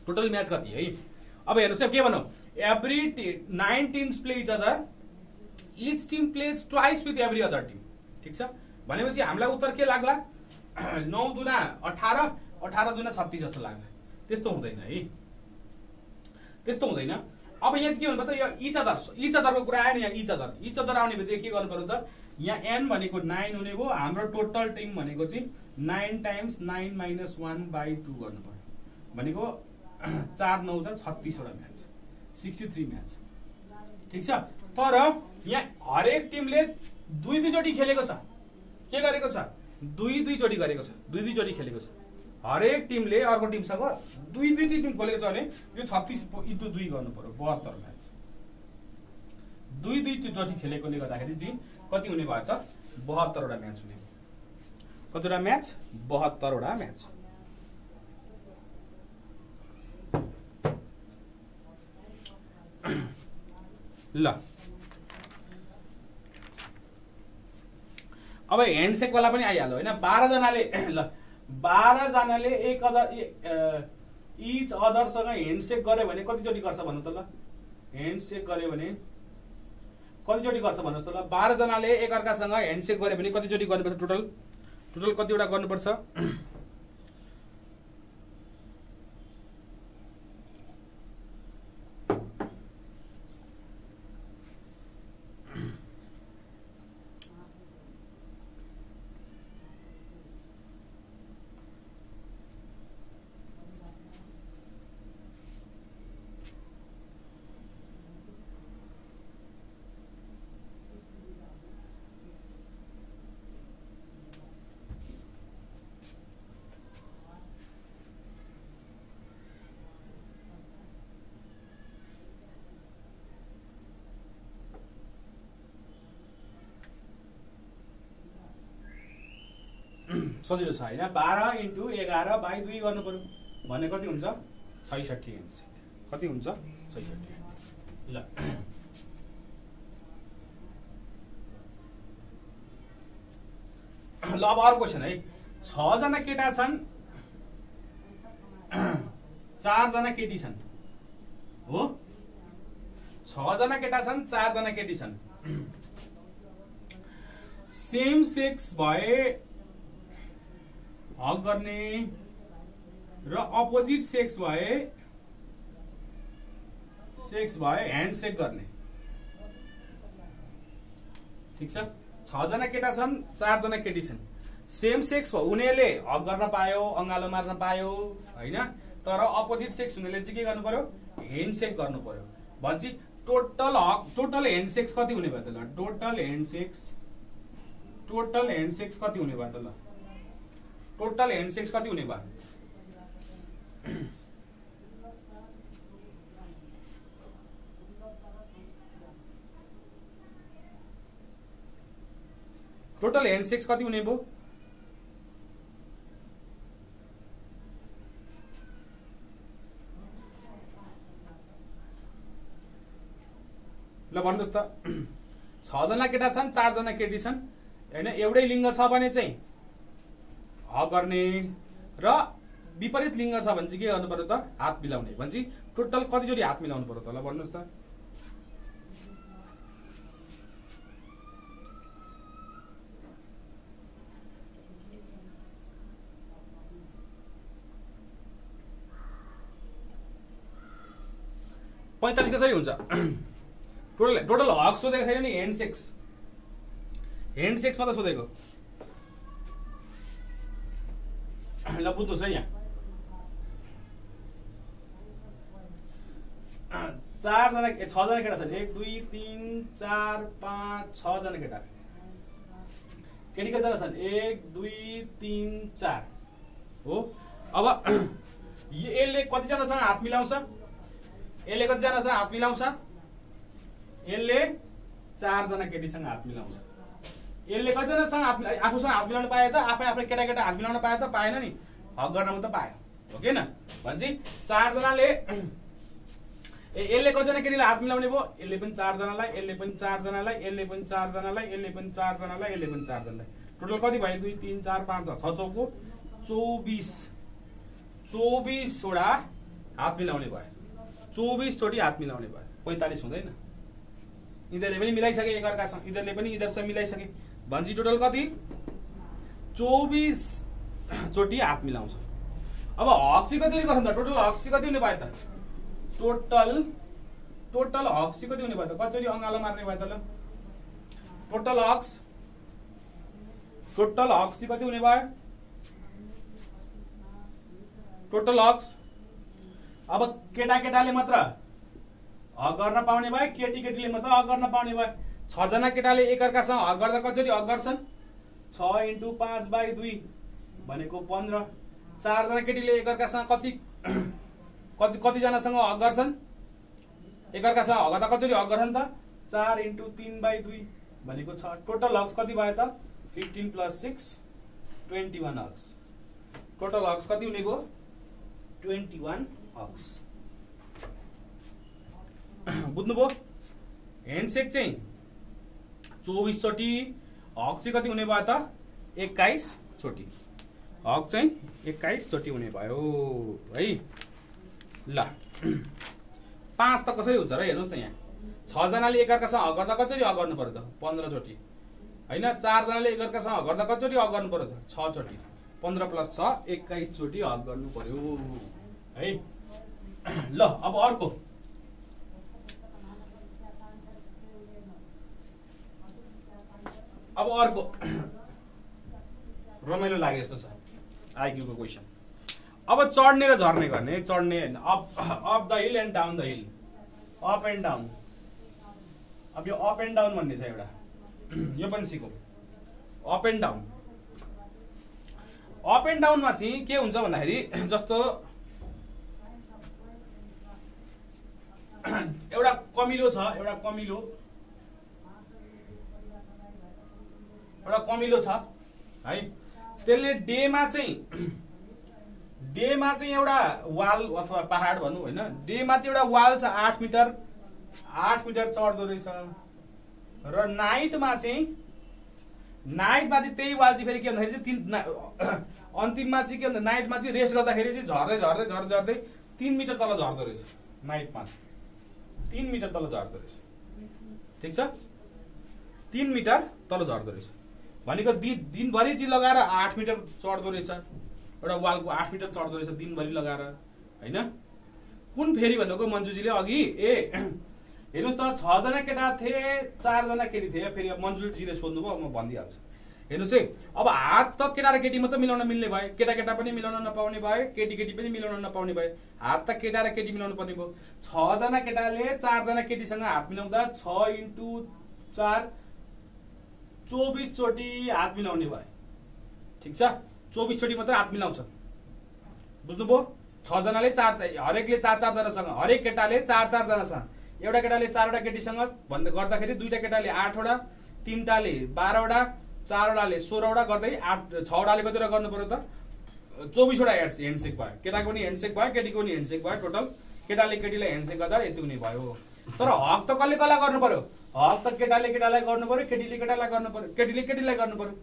टोटल मैच कति है? अब हेर्नुस् के भनौं, every 9 teams play each other, each team plays twice with every other team. ठीक छ, भनेपछि हामीलाई उत्तर के लाग्ला? 9 दुना 18, 18 दुना 36 जस्तो लाग्ला। त्यस्तो हुँदैन है, त्यस्तो हुँदैन। अब यहाँ के भन्नु त, यो इच अदरको कुरा आयो नि। यहाँ इच अदर आउने बित्तिकै के गर्नु पर्यो त? यहाँ n भनेको 9 हुने भयो, हाम्रो टोटल टिम भनेको चाहिँ 9 टाइम्स 9 - 1/2 गर्नु पर्यो। भनेको 4 9 36 वटा म्याच, 63 म्याच। ठीक छ, तर यहाँ हरेक टिमले दुई चोटि खेलेको छ, के गरेको छ, दुई चोटि गरेको छ, दुई चोटि खेलेको छ। हरेक टिमले अर्को टिमसँग दुई टिम खोलेको छ भने यो 36 × 2 गर्नु पर्यो, 72 म्याच। दुई चोटि खेलेकोले गर्दाखेरि चाहिँ कति हुने भयो त, 72 वटा म्याच हुने। कतिवटा म्याच, 72 वटा म्याच। ल अब ह्यान्डसेक वाला पनि आइहाल्यो हैन। 12 जनाले ल 12 जनाले इच अदरसँग ह्यान्डसेक गर्यो भने कतिचोटि गर्छ भन्नु त ल। ह्यान्डसेक गर्यो भने कतिचोटि गर्छ भन्नुहोस् त ल। 12 जनाले एकअर्कासँग ह्यान्डसेक गर्यो भने कतिचोटि गर्नुपर्छ, टोटल कतिवटा गर्नुपर्छ? सजिलो छ हैन। 12 × 11/2 गर्नु पर्यो भने कति हुन्छ, 66 ह्यान्डसेक। कति हुन्छ, 66। ल ल अब अर्को क्वेशन है। 6 जना केटा छन्, 4 जना केटी छन् हो। 6 जना केटा छन्, 4 जना केटी छन्। सेम सेक्स भए हक गर्ने र अपोजिट सेक्स भए ह्यान्डसेक गर्ने। ठीक छ। 6 जना केटा छन्, 4 जना केटी छन्। सेम सेक्स हुनेले हक गर्न पायो, अंगालो मार्न पायो हैन, तर अपोजिट सेक्स हुनेले चाहिँ के गर्नु पर्यो, ह्यान्डसेक गर्नु पर्यो। भन्छ टोटल ह्यान्डसेक्स कति हुने भयो त ल। टोटल ह्यान्डसेक्स कति हुने भयो त ल। टोटल ह्यान्डसेक्स कति हुने भयो? टोटल ह्यान्डसेक्स कति हुने भयो? ल भन्नुहोस् त। 6 जना केटा छन्, 4 जना केटी छन् हैन। एउटै लिङ्ग छ भने चाहिँ हक गर्ने र विपरीत लिङ्ग छ भने चाहिँ के गर्नु पर्यो त, हात मिलाउने। भन्छ टोटल कतिचोटि हात मिलाउनु पर्यो त ल भन्नुहोस् त। पैंतालीस कसरी हुन्छ? टोटल हक सोधेको छैन नि, ह्यान्डसेक्समा त सोधेको। ल बुझ्नुहोस् है। यहाँ 6 जना केटा छन्। 1 2 3 4 5 6 जना केटा। केटी कति जना छन्? 1 2 3 4 हो। अब यसले कतिजनासँग हात मिलाउँछ? यसले कतिजनासँग हात मिलाउँछ? यसले 4 जना केटीसँग हात मिलाउँछ। यसले कतिजनासँग आफूसँग हात मिलाउन पाए त? आफै केटा हात मिलाउन पाए त? पाएन नि, हक गर्न मात्र पायो हो कि न। भन्छ 4 जनाले यसले कतिजना केटीलाई हात मिलाउने भयो? यसले पनि 4 जनालाई, यसले पनि 4 जनालाई, यसले पनि 4 जनालाई, यसले पनि 4 जनालाई, यसले पनि 4 जनालाई। टोटल कति भयो? 2 3 4 5 6 6 चौको 24 वटा हात मिलाउने भयो। 24 चोटि हात मिलाउने भयो। 45 हुँदैन? यिनीहरूले पनि मिलाइसके एकअर्कासँग, यिनीहरूसँग मिलाइसके। भन्छ टोटल कति? 24 चोटि हात मिलाउँछ। अब हक चाहिँ कति गर्छ त? टोटल हक चाहिँ कति हुने भयो त? टोटल हक चाहिँ कति हुने भयो त? कतिचोटि अँगालो मार्ने भयो त ल? टोटल हक चाहिँ कति हुने भयो? टोटल हक्स। अब केटाले मात्र हक गर्न पाउने भयो, केटीले मात्र हक गर्न पाउने भयो। 6 जना केटाले एकअर्कासँग हक गर्दा कसरी हक गर्छन्? 6 × 5/2 भनेको 15। 4 जना केटीले एकअर्कासँग कति जनासँग हक गर्छन्? एकअर्कासँग हक गर्दा कसरी हक गर्छन् त? 4 × 3/2 भनेको 6। टोटल हक्स कति भयो त? 15 + 6 21 हक्स। टोटल हक्स कति हुने भयो? 21 हक्स। बुझ्नुभयो? ह्यान्डसेक चाहिँ 24 चोटि, हक चाहिँ कति हुने भयो त? 21 चोटि। हक चाहिँ 21 चोटि हुने भयो है। ल 5 त कसरी हुन्छ र? हेर्नुहोस् त यहाँ 6 जनाले एकअर्कासँग हक गर्दा कसरी हक गर्नु पर्यो त? 15 चोटि हैन। 4 जनाले एकअर्कासँग हक गर्दा कसरी हक गर्नु पर्यो त? 6 चोटि। 15 + 6 21 चोटि हक गर्नु पर्यो है। ल अब अर्को रमाइलो लागे जस्तो छ आइक्यू को क्वेशन। अब चढ्ने र झर्ने गर्ने। चढ्ने हैन, up the hill and down the hill, up and down. अब यो अप एन्ड डाउन भन्ने छ एउटा, यो पनि सिकौं। Up and down. Up and डाउनमा चाहिँ के हुन्छ भन्दाखेरि जस्तो एउटा कमिलो छ, एउटा कमिलो छ है। त्यसले डेमा चाहिँ एउटा वाल अथवा पहाड भनौं हैन, डेमा चाहिँ एउटा वाल छ 8 मिटर चढ्दो रहेछ। र नाइटमा चाहिँ त्यही वाल चाहिँ फेरि के भन्दाखेरि चाहिँ अन्तिममा चाहिँ के भन्दा नाइटमा चाहिँ रेस्ट गर्दाखेरि चाहिँ झर्दै 3 मिटर तल झर्दो रहेछ। नाइटमा 3 मिटर तल झर्दो रहेछ। ठीक छ, 3 मिटर तल झर्दो रहेछ भनेको दिनभरि चाहिँ लगाएर 8 मिटर चढ्दो रहेछ। एउटा वालको 8 मिटर चढ्दो रहेछ दिनभरि लगाएर हैन। कुन फेरि भनेको मन्जुजीले अघि हेर्नुस् त 6 जना केटा थिए, 4 जना केटी थिए। फेरि मन्जुजीले सोध्नुभयो, अब म भनिदिइहाल्छु। हेर्नुस् है, अब हात त केटा र केटी मात्र मिलाउन मिल्ने भयो, केटा पनि मिलाउन नपाउने भयो, केटी पनि मिलाउन नपाउने भयो। हात त केटा र केटी मिलाउनु पर्ने भयो। 6 जना केटाले 4 जना केटीसँग हात मिलाउँदा 6 × 4 24 चोटि हात मिलाउने भयो। ठीक छ, 24 चोटि मात्र हात मिलाउँछ। बुझ्नुभयो? 6 जनाले 4 हरेकले 4 जनासँग, हरेक केटाले 4 जनासँग, एउटा केटाले 4 वटा केटीसँग भन्दा गर्दाखेरि दुईटा केटाले 8 वटा, 3 टाले 12 वटा, 4 वटाले 16 वटा गर्दै 6 वटाले कतिवटा गर्नु पर्यो त? 24 वटा ह्यान्डसेक भयो। केटाको पनि ह्यान्डसेक भयो, केटीको पनि ह्यान्डसेक भयो। टोटल केटाले केटीलाई ह्यान्डसेक गर्दा यति हुने भयो। तर हक त कसले कसलाई गर्नु पर्यो? हक त केटाले केटालाई गर्नु पर्यो, केटीले केटालाई गर्नु पर्यो, केटीले केटीलाई गर्नु पर्यो।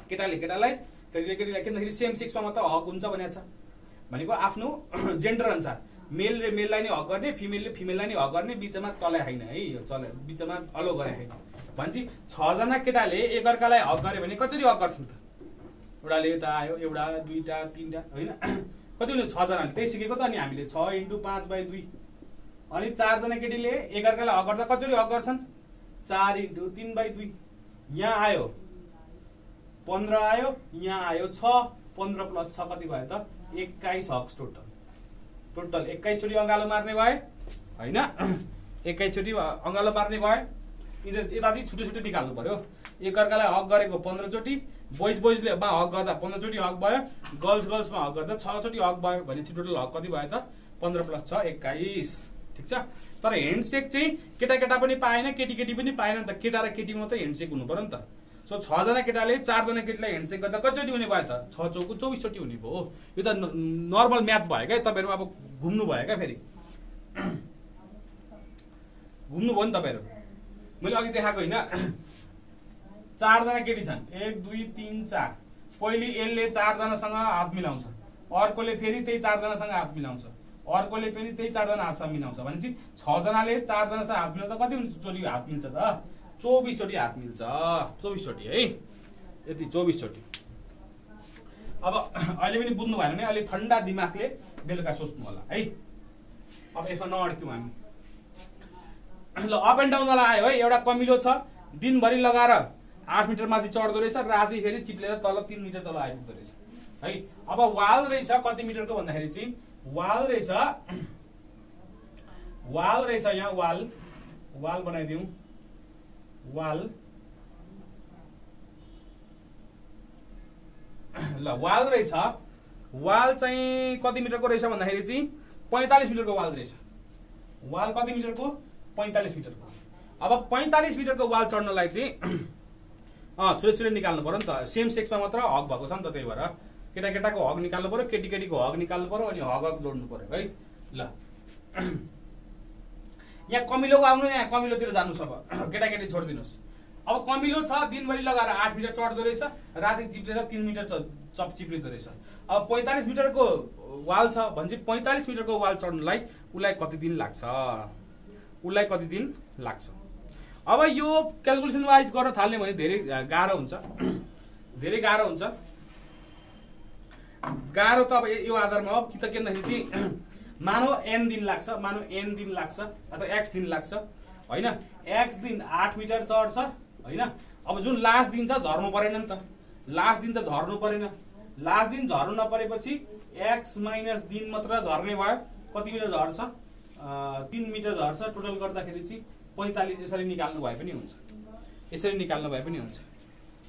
केटाले केटालाई, केटीले केटीलाई, किनभने सेम सेक्समा मात्र हक हुन्छ भनेको छ। भनेको आफ्नो जेन्डर अनुसार मेलले मेललाई नै हक गर्ने, फिमेलले फिमेललाई नै हक गर्ने, बिचमा चलाइ हैन है। यो चलाइ बिचमा अलो गरे हैन भन्छ। 6 जना केटाले एकअर्कालाई हक गरे भने कसरी हक गर्छन् त? एउटाले यता आयो, एउटा, दुईटा, तीनटा हैन। कति हुने? 6 जनाले। त्यही सिकेको त। अनि हामीले 6 × 5/2। अनि 4 जना केटीले एकअर्कालाई हक गर्दा कसरी हक गर्छन्? 4 × 3/2। यहाँ आयो 15 आयो, यहाँ आयो 6, 15 + 6 कति भयो त? 21 हक्स टोटल। 21 चोटि अँगालो मार्ने भए हैन। 21 चोटि अँगालो मार्ने भए। यता चाहिँ छुट्टै निकाल्नु पर्यो। एकअर्कालाई हक गरेको 15 चोटि, बोइजले हक गर्दा 15 चोटि हक भयो, गर्ल्समा हक गर्दा 6 चोटि हक भयो भनेपछि टोटल हक कति भयो त? 15 + 6 21। ठीक छ। तर ह्यान्डसेक चाहिँ केटा पनि पाएन, केटी पनि पाएन नि त। केटा र केटी मात्रै ह्यान्डसेक हुनु पर्यो नि त। सो 6 जना केटाले 4 जना केटीलाई ह्यान्डसेक गर्दा कतिचोटि हुने भयो त? 6 चौको 24 चोटि हुने भयो। यो त नर्मल म्याथ भयो क्या। तपाईहरु अब घुम्नु भयो क्या, फेरि घुम्नु भयो नि तपाईहरु। मैले अघि देखाएको हैन, 4 जना केटी छन्, 1 2 3 4। पहिले यसले 4 जनासँग हात मिलाउँछ, अर्कोले फेरि त्यही 4 जनासँग हात मिलाउँछ, अर्कोले पनि त्यही 4 जना हातसँग मिलाउँछ भनेपछि 6 जनाले 4 जनासँग हात मिलाउँदा कति चोटि हात मिल्छ त? 24 चोटि हात मिल्छ। 24 चोटि है, यति 24 चोटि। अब अहिले पनि बुझ्नु भएन भने अलि ठण्डा दिमागले बेलुका सोच्नु होला है। अब यसमा नअड्क्यौं हामी। ल अप एन्ड डाउन वाला आयो है। एउटा कमिलो छ, दिनभरि लगाएर 8 मिटर माथि चढ्दो रहेछ, राति फेरि चिप्लेर तल 3 मिटर तल आइपुग्दो रहेछ है। अब वाल रहेछ कति मिटरको भन्दाखेरि चाहिँ वाल रहेछ यहाँ, वाल बनाइदिउँ। वाल ल वाल रहेछ, वाल चाहिँ कति मिटरको रहेछ भन्दाखेरि चाहिँ 45 मिटरको वाल रहेछ। वाल कति मिटरको? 45 मिटरको। अब 45 मिटरको वाल चढ्नलाई चाहिँ छुरे छुरे निकाल्नु पर्यो नि त। सेम सेक्समा मात्र हक भएको छ नि त, त्यही भएर केटा केटाको हक निकाल्नु पर्यो, केटी केटीको हक निकाल्नु पर्यो, अनि हक जोड्नु पर्यो है। ल यहाँ कमिलोको आउनु, यहाँ कमिलोतिर जानुहोस्। अब केटा केटी छोडिदिनुहोस्। अब कमिलो छ, दिनभरि लगाएर 8 मिटर चढ्दो रहेछ, राति चिप्लेर 3 मिटर चप चिप्लिँदो रहेछ। अब 45 मिटरको वाल छ भने चाहिँ 45 मिटरको वाल चढ्नलाई उसलाई कति दिन लाग्छ? उसलाई कति दिन लाग्छ? अब यो क्यालकुलेसन वाइज गर्न थाल्ने भने धेरै गाह्रो हुन्छ, धेरै गाह्रो हुन्छ। गाह्रो त अब यो आधारमा हो कि त के भन्दाखेरि चाहिँ मानव n दिन लाग्छ, मानव n दिन लाग्छ अथवा x दिन लाग्छ हैन। x दिन 8 मिटर चढ्छ हैन। अब जुन लास्ट दिन छ झर्नु परेन नि त, लास्ट दिन त झर्नु परेन। लास्ट दिन झर्नु नपरेपछि x माइनस दिन मात्र झर्ने भयो। कति मिटर झर्छ? 3 मिटर झर्छ। टोटल गर्दाखेरि चाहिँ 45। यसरी निकाल्नु भए पनि हुन्छ, यसरी निकाल्नु भए पनि हुन्छ।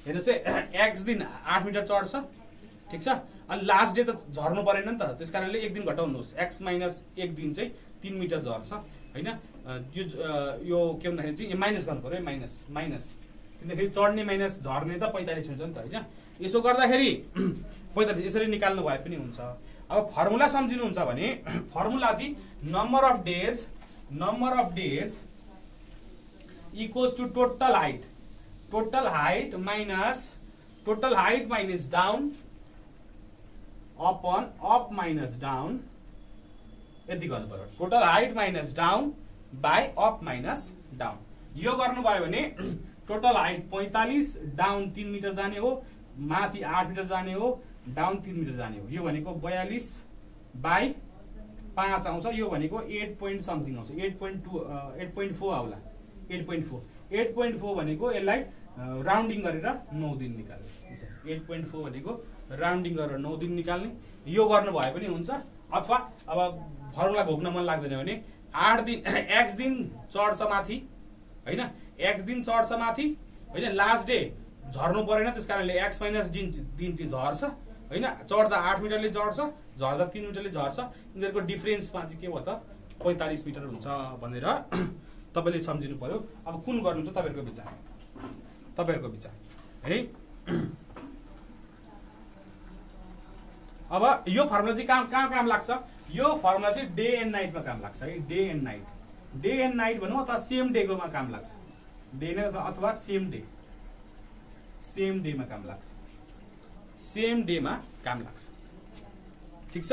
हेर्नुहोस् है, x दिन 8 मिटर चढ्छ, ठिक छ। अनि लास्ट डे त झर्नु परेन नि त, त्यसकारणले 1 दिन घटाउनुहोस्। x माइनस 1 दिन चाहिँ 3 मिटर झर्छ हैन। यो के भन्दाखेरि चाहिँ माइनस गर्नु पर्यो, माइनस माइनस, किनकि चढ्ने माइनस झर्ने त 45 हुन्छ नि त हैन। यसो गर्दाखेरि 45 यसरी निकाल्नु भए पनि हुन्छ। अब फर्मुला सम्झिनुहुन्छ भने फर्मुला चाहिँ number of days equals to total height minus down upon up minus down, यति गर्नु पर्यो। Total height minus down by up minus down. यो गर्नुभयो भने टोटल हाइट 45, डाउन 3 मिटर जाने हो, माथि 8 मिटर जाने हो, डाउन 3 मिटर जाने हो। यो भनेको 42 बाई 5 आउँछ। यो भनेको 8 पोइन्ट समथिङ आउँछ, 8.4 आउला। 8.4 भनेको यसलाई राउन्डिङ गरेर 9 दिन निकाल्ने। 8.4 भनेको राउन्डिङ गरेर 9 दिन निकाल्ने। यो गर्नु भए पनि हुन्छ। अथवा अब फर्मुला घोक्न मन लाग्दैन भने 8 दिन x दिन चढ्छ माथि हैन, x दिन चढ्छ माथि हैन। लास्ट डे झर्नु परेन, त्यसकारणले x माइनस दिन चाहिँ झर्छ हैन। चढ्दा 8 मिटरले झर्छ, झर्दा 3 मिटरले झर्छ। यिनीहरुको डिफरेन्समा चाहिँ के भयो त 45 मिटर हुन्छ भनेर तपाईले सम्झिनु पर्यो। अब कुन गर्नु त तपाईहरुको विचार है। अब यो फर्मुला चाहिँ कहाँ काम लाग्छ? यो फर्मुला चाहिँ डे एन्ड नाइटमा काम लाग्छ है। डे एन्ड नाइट भनौँ अथवा सेम डेकोमा काम लाग्छ। डे नै अथवा सेम डेमा काम लाग्छ। सेम डेमा काम लाग्छ, ठिक छ।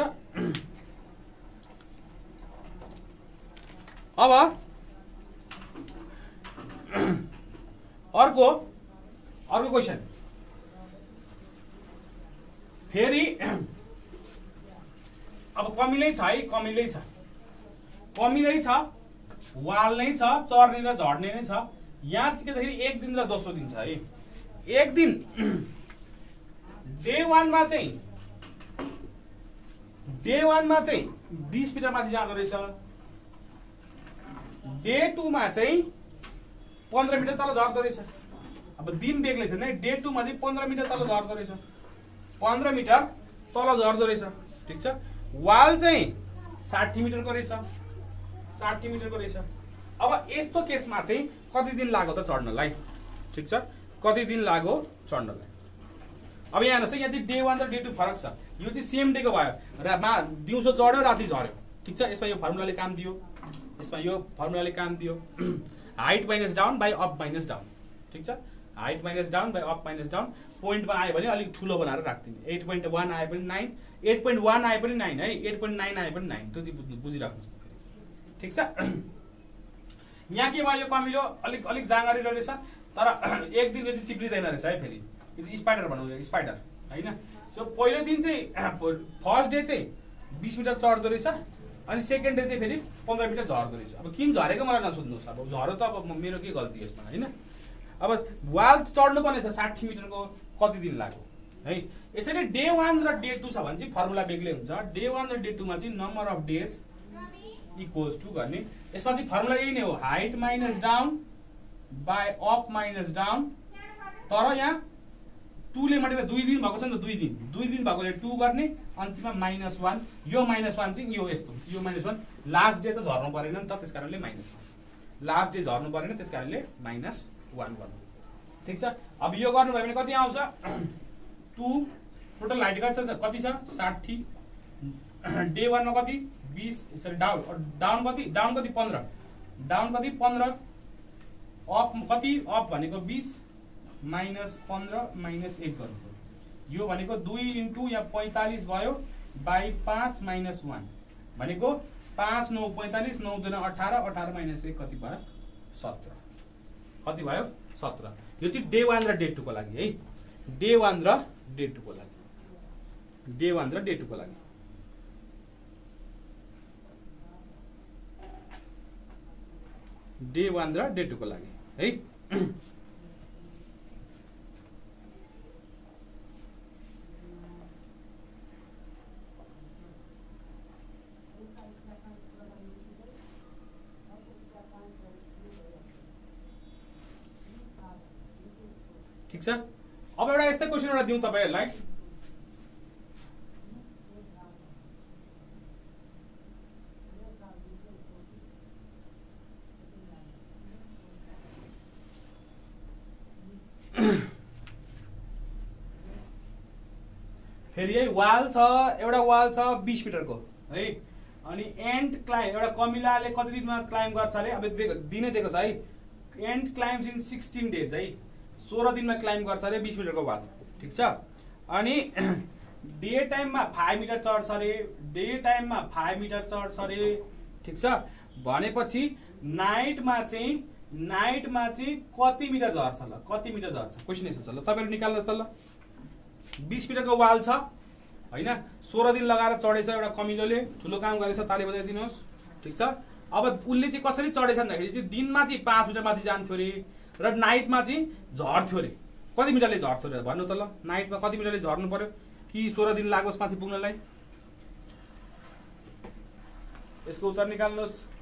अब अर्को क्वेसन फेरि। अब कमिलै छ है, कमिलै छ, वाल नै छ, चढ्ने र झर्ने नै छ। यहाँ चाहिँ के भन्दाखेरि 1 दिन र दोस्रो दिन छ है। 1 दिन डे 1 मा चाहिँ 20 मिटर माथि जाँदो रहेछ। डे 2 मा चाहिँ 15 मिटर तल झर्दो रहेछ। अब दिन बेग्लै छ नि। डे 2 मा चाहिँ 15 मिटर तल झर्दो रहेछ, 15 मिटर तल झर्दो रहेछ, ठिक छ। वाल चाहिँ 60 मिटरको रहेछ, 60 मिटरको रहेछ। अब यस्तो केसमा चाहिँ कति दिन लाग्यो त चढ्नलाई, ठिक छ। कति दिन लाग्यो चढ्नलाई? अब यहाँ हेर्नुहोस्, यहाँ चाहिँ डे 1 र डे 2 फरक छ। यो चाहिँ सेम डेको भयो, दिउँसो चढ्यो राति झर्यो, ठिक छ। यसमा यो फर्मुलाले काम दियो, height minus down by up minus down, ठिक छ। Height minus down by up minus down. पोइन्टमा आयो भने अलिक ठुलो बनाएर राख्दिने। 8.1 आए पनि 9, 8.1 आए पनि 9 है, 8.9 आए पनि 9। त्यो चाहिँ बुझिराख्नुहोस्, ठिक छ। यहाँ के भयो? यो कमिलो अलिक जाँगरी रहेछ, तर 1 दिन चाहिँ चिप्लिँदैन रहेछ है। फेरि यो चाहिँ स्पाइडर भनौँ, स्पाइडर हैन। सो पहिलो दिन चाहिँ फर्स्ट डे चाहिँ 20 मिटर चढ्दो रहेछ, अनि सेकेन्ड डे चाहिँ फेरि 15 मिटर झर्दो रहेछ। अब किन झरेको मलाई नसोध्नुहोस्। अब झर्यो त अब मेरो के गल्ती यसमा हैन। अब वाल चढ्नु पर्ने छ 60 मिटरको, कति दिन लाग्यो है। यसरी डे 1 र डे 2 छ भने चाहिँ फर्मुला बेग्लै हुन्छ। डे 1 र डे 2 मा चाहिँ number of days equals to गर्ने। यसमा चाहिँ फर्मुला यही नै हो, height minus down by up minus down, तर यहाँ 2 ले मल्टिप्लाई 2 दिन भएको छ नि त, 2 दिन भएकोले 2 गर्ने, अन्तिममा -1, यो -1 चाहिँ यो यस्तो, यो -1 लास्ट डे त झर्नु परेन नि त, त्यसकारणले -1 लास्ट डे झर्नु परेन, त्यसकारणले -1 गर्नु। ठिक छ, अब यो गर्नुभयो भने कति आउँछ 2, टोटल हाइट कति छ 60, डे 1 मा कति 20, सरी डाउन कति 15, डाउन कति 15, अप कति, अप भनेको 20 -15 -1 गर्नु, यो भनेको 2 इन्टु यहाँ 45 भयो बाई 5 -1 भनेको 5 9 45, 9 2 18, 18 -1 कति भयो 17, कति भयो 17। यो चाहिँ डे 1 र डे 2 को लागि है, डे 1 र डे 2 को लागि, डे 1 र डे 2 को लागि। डे 1 र डे 2 को लागि है। ठिक छ, अब एउटा यस्तै क्वेसन एउटा दिउँ तपाईहरुलाई। फेरि है वाल छ, एउटा वाल छ 20 मिटरको है, अनि एन्ड क्लाइम एउटा कमिलाले कति दिनमा क्लाइम गर्छ अरे, अब दिनै दिएको छ है, एन्ड क्लाइम्स इन 16 डेज है, 16 दिनमा क्लाइम गर्छ अरे 20 मिटरको वाल। ठिक छ, अनि डे टाइममा 5 मिटर चढ्छ अरे, डे टाइममा 5 मिटर चढ्छ अरे। ठिक छ, भनेपछि नाइटमा चाहिँ कति मिटर झर्छ ल, कति मिटर झर्छ क्वेसन यस्तो छ ल, तपाईहरु निकाल्नुस् त ल। 20 मिटरको वाल छ हैन, 16 दिन लगाएर चढेछ एउटा कमिलोले, ठुलो काम गरेछ, ताली बजाइदिनुहोस्। ठिक छ, अब उसले चाहिँ कसरी चढेछ भन्दाखेरि चाहिँ दिनमा चाहिँ 5 मिटर माथि जान्थ्यो अरे र नाइटमा चाहिँ झर्थ्यो अरे, कति मिटरले झर्थ्यो अरे भन्नु त ल, नाइटमा कति मिटरले झर्नु पर्यो कि 16 दिन लागोस् माथि पुग्नलाई, यसको उत्तर निकाल्नुहोस्।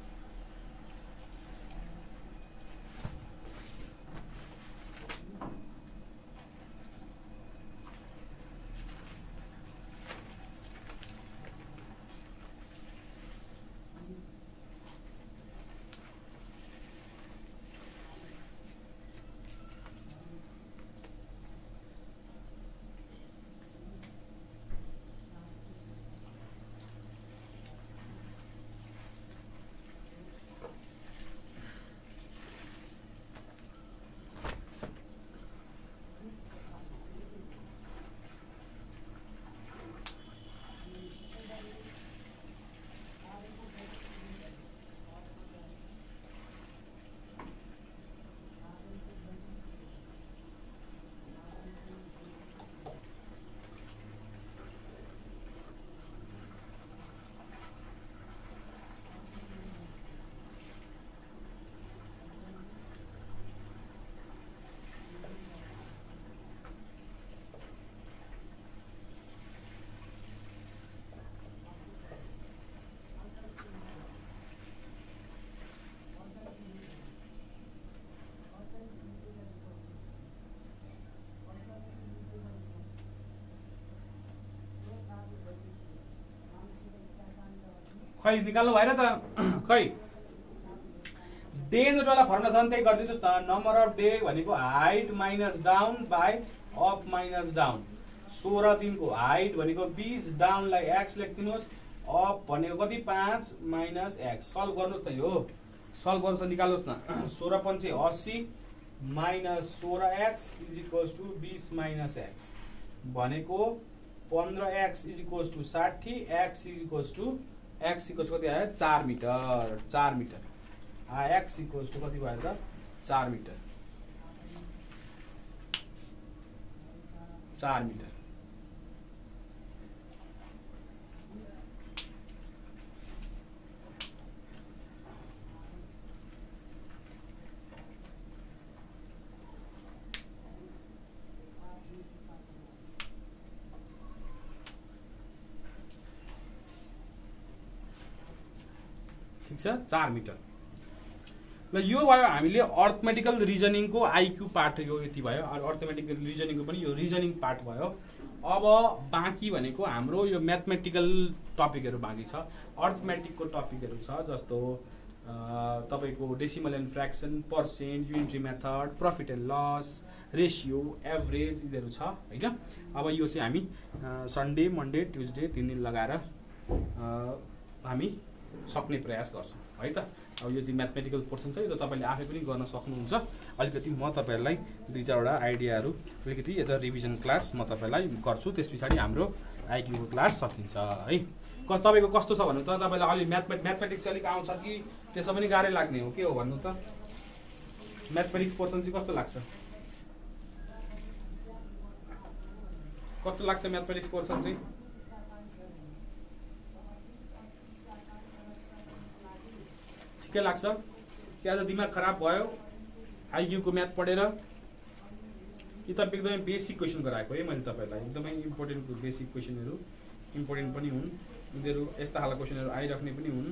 खै निकाल्नु भएन त, खै डे न्युट्रललाई फर्मुला छ नि त्यही गरिदिनुहोस् न, नम्बर अफ डे भनेको height minus down by up minus down, 16 दिनको हाइट भनेको 20, डाउनलाई x लेखिदिनुहोस्, अप भनेको कति 5 माइनस x, सल्भ गर्नुहोस् त, यो सल्भ गर्नुहोस्, निकाल्नुहोस् न। 16 पंचे 80 minus 16x is equals to 20 minus x भनेको 15x is equals to 60, x is equals to x equals कति आयो 4 meter, 4 meter x equals to कति भयो त 4 मिटर, 4 मिटर। ठीक छ, 4 मिटर। ल यो भयो हामीले अर्थमेटिकल रिजनिङको आइक्यू पार्ट यो यति भयो। अर्थमेटिकल रिजनिङको पनि यो रिजनिङ पार्ट भयो। अब बाँकी भनेको हाम्रो यो म्याथमेटिकल टपिकहरू बाँकी छ। अर्थमेटिकको टपिकहरू छ जस्तो तपाईको decimal and fraction, percent, unitary method, profit and loss, ratio, average यिनीहरू छ हैन। अब यो चाहिँ हामी सन्डे, मन्डे, ट्युजडे 3 दिन लगाएर हामी सक्ने प्रयास गर्छौँ है त। अब यो चाहिँ म्याथमेटिकल पोर्सन छ, यो त तपाईले आफै पनि गर्न सक्नुहुन्छ। अलिकति म तपाईहरुलाई 2-4 वटा आइडियाहरू अलिकति एज अ रिभिजन क्लास म तपाईलाई गर्छु। त्यसपछि हाम्रो आइक्यू को क्लास सकिन्छ है। तपाईको कस्तो छ भन्नु त, तपाईलाई अलि म्याथमेटिक्स अलिक आउँछ कि त्यसमा पनि गाह्रै लाग्ने हो, के हो भन्नु त? म्याथमेटिक्स पोर्सन चाहिँ कस्तो लाग्छ? कस्तो लाग्छ म्याथमेटिक्स पोर्सन चाहिँ? ठिकै लाग्छ कि आज दिमाग खराब भयो आइक्यू को म्याथ पढेर? यो त एकदमै बेसिक क्वेशन गराएको है मैले तपाईलाई। एकदमै इम्पोर्टेन्ट बेसिक क्वेशनहरु इम्पोर्टेन्ट पनि हुन्, उनीहरु यस्ता खालका क्वेशनहरु आइराख्ने पनि हुन्।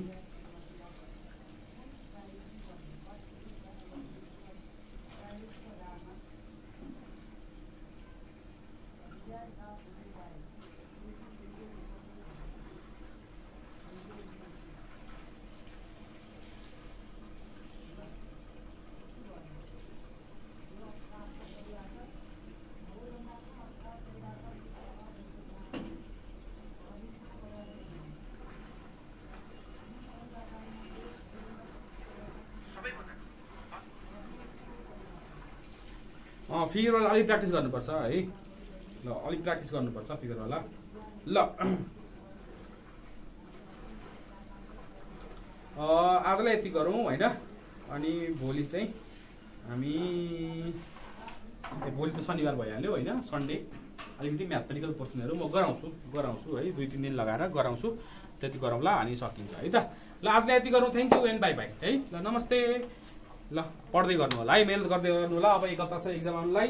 फिगर वाला अलिक प्र्याक्टिस गर्नुपर्छ है। ल अलिक प्र्याक्टिस गर्नुपर्छ फिगर वाला। ल आजलाई यति गरौँ हैन। अनि भोलि चाहिँ हामी भोलि त शनिबार भइहाल्यो हैन, सन्डे अलिकति म्याथमेटिकल पोर्सनहरु म गराउँछु है। 2-3 दिन लगाएर गराउँछु। त्यति गरौँला अनि सकिन्छ है त। ल आजलाई यति गरौँ। Thank you and bye bye है। ल नमस्ते। ल पढ्दै गर्नु होला है, मेहनत गर्दै गर्नु होला। अब 1 हप्ता छ एक्जाम आउनलाई।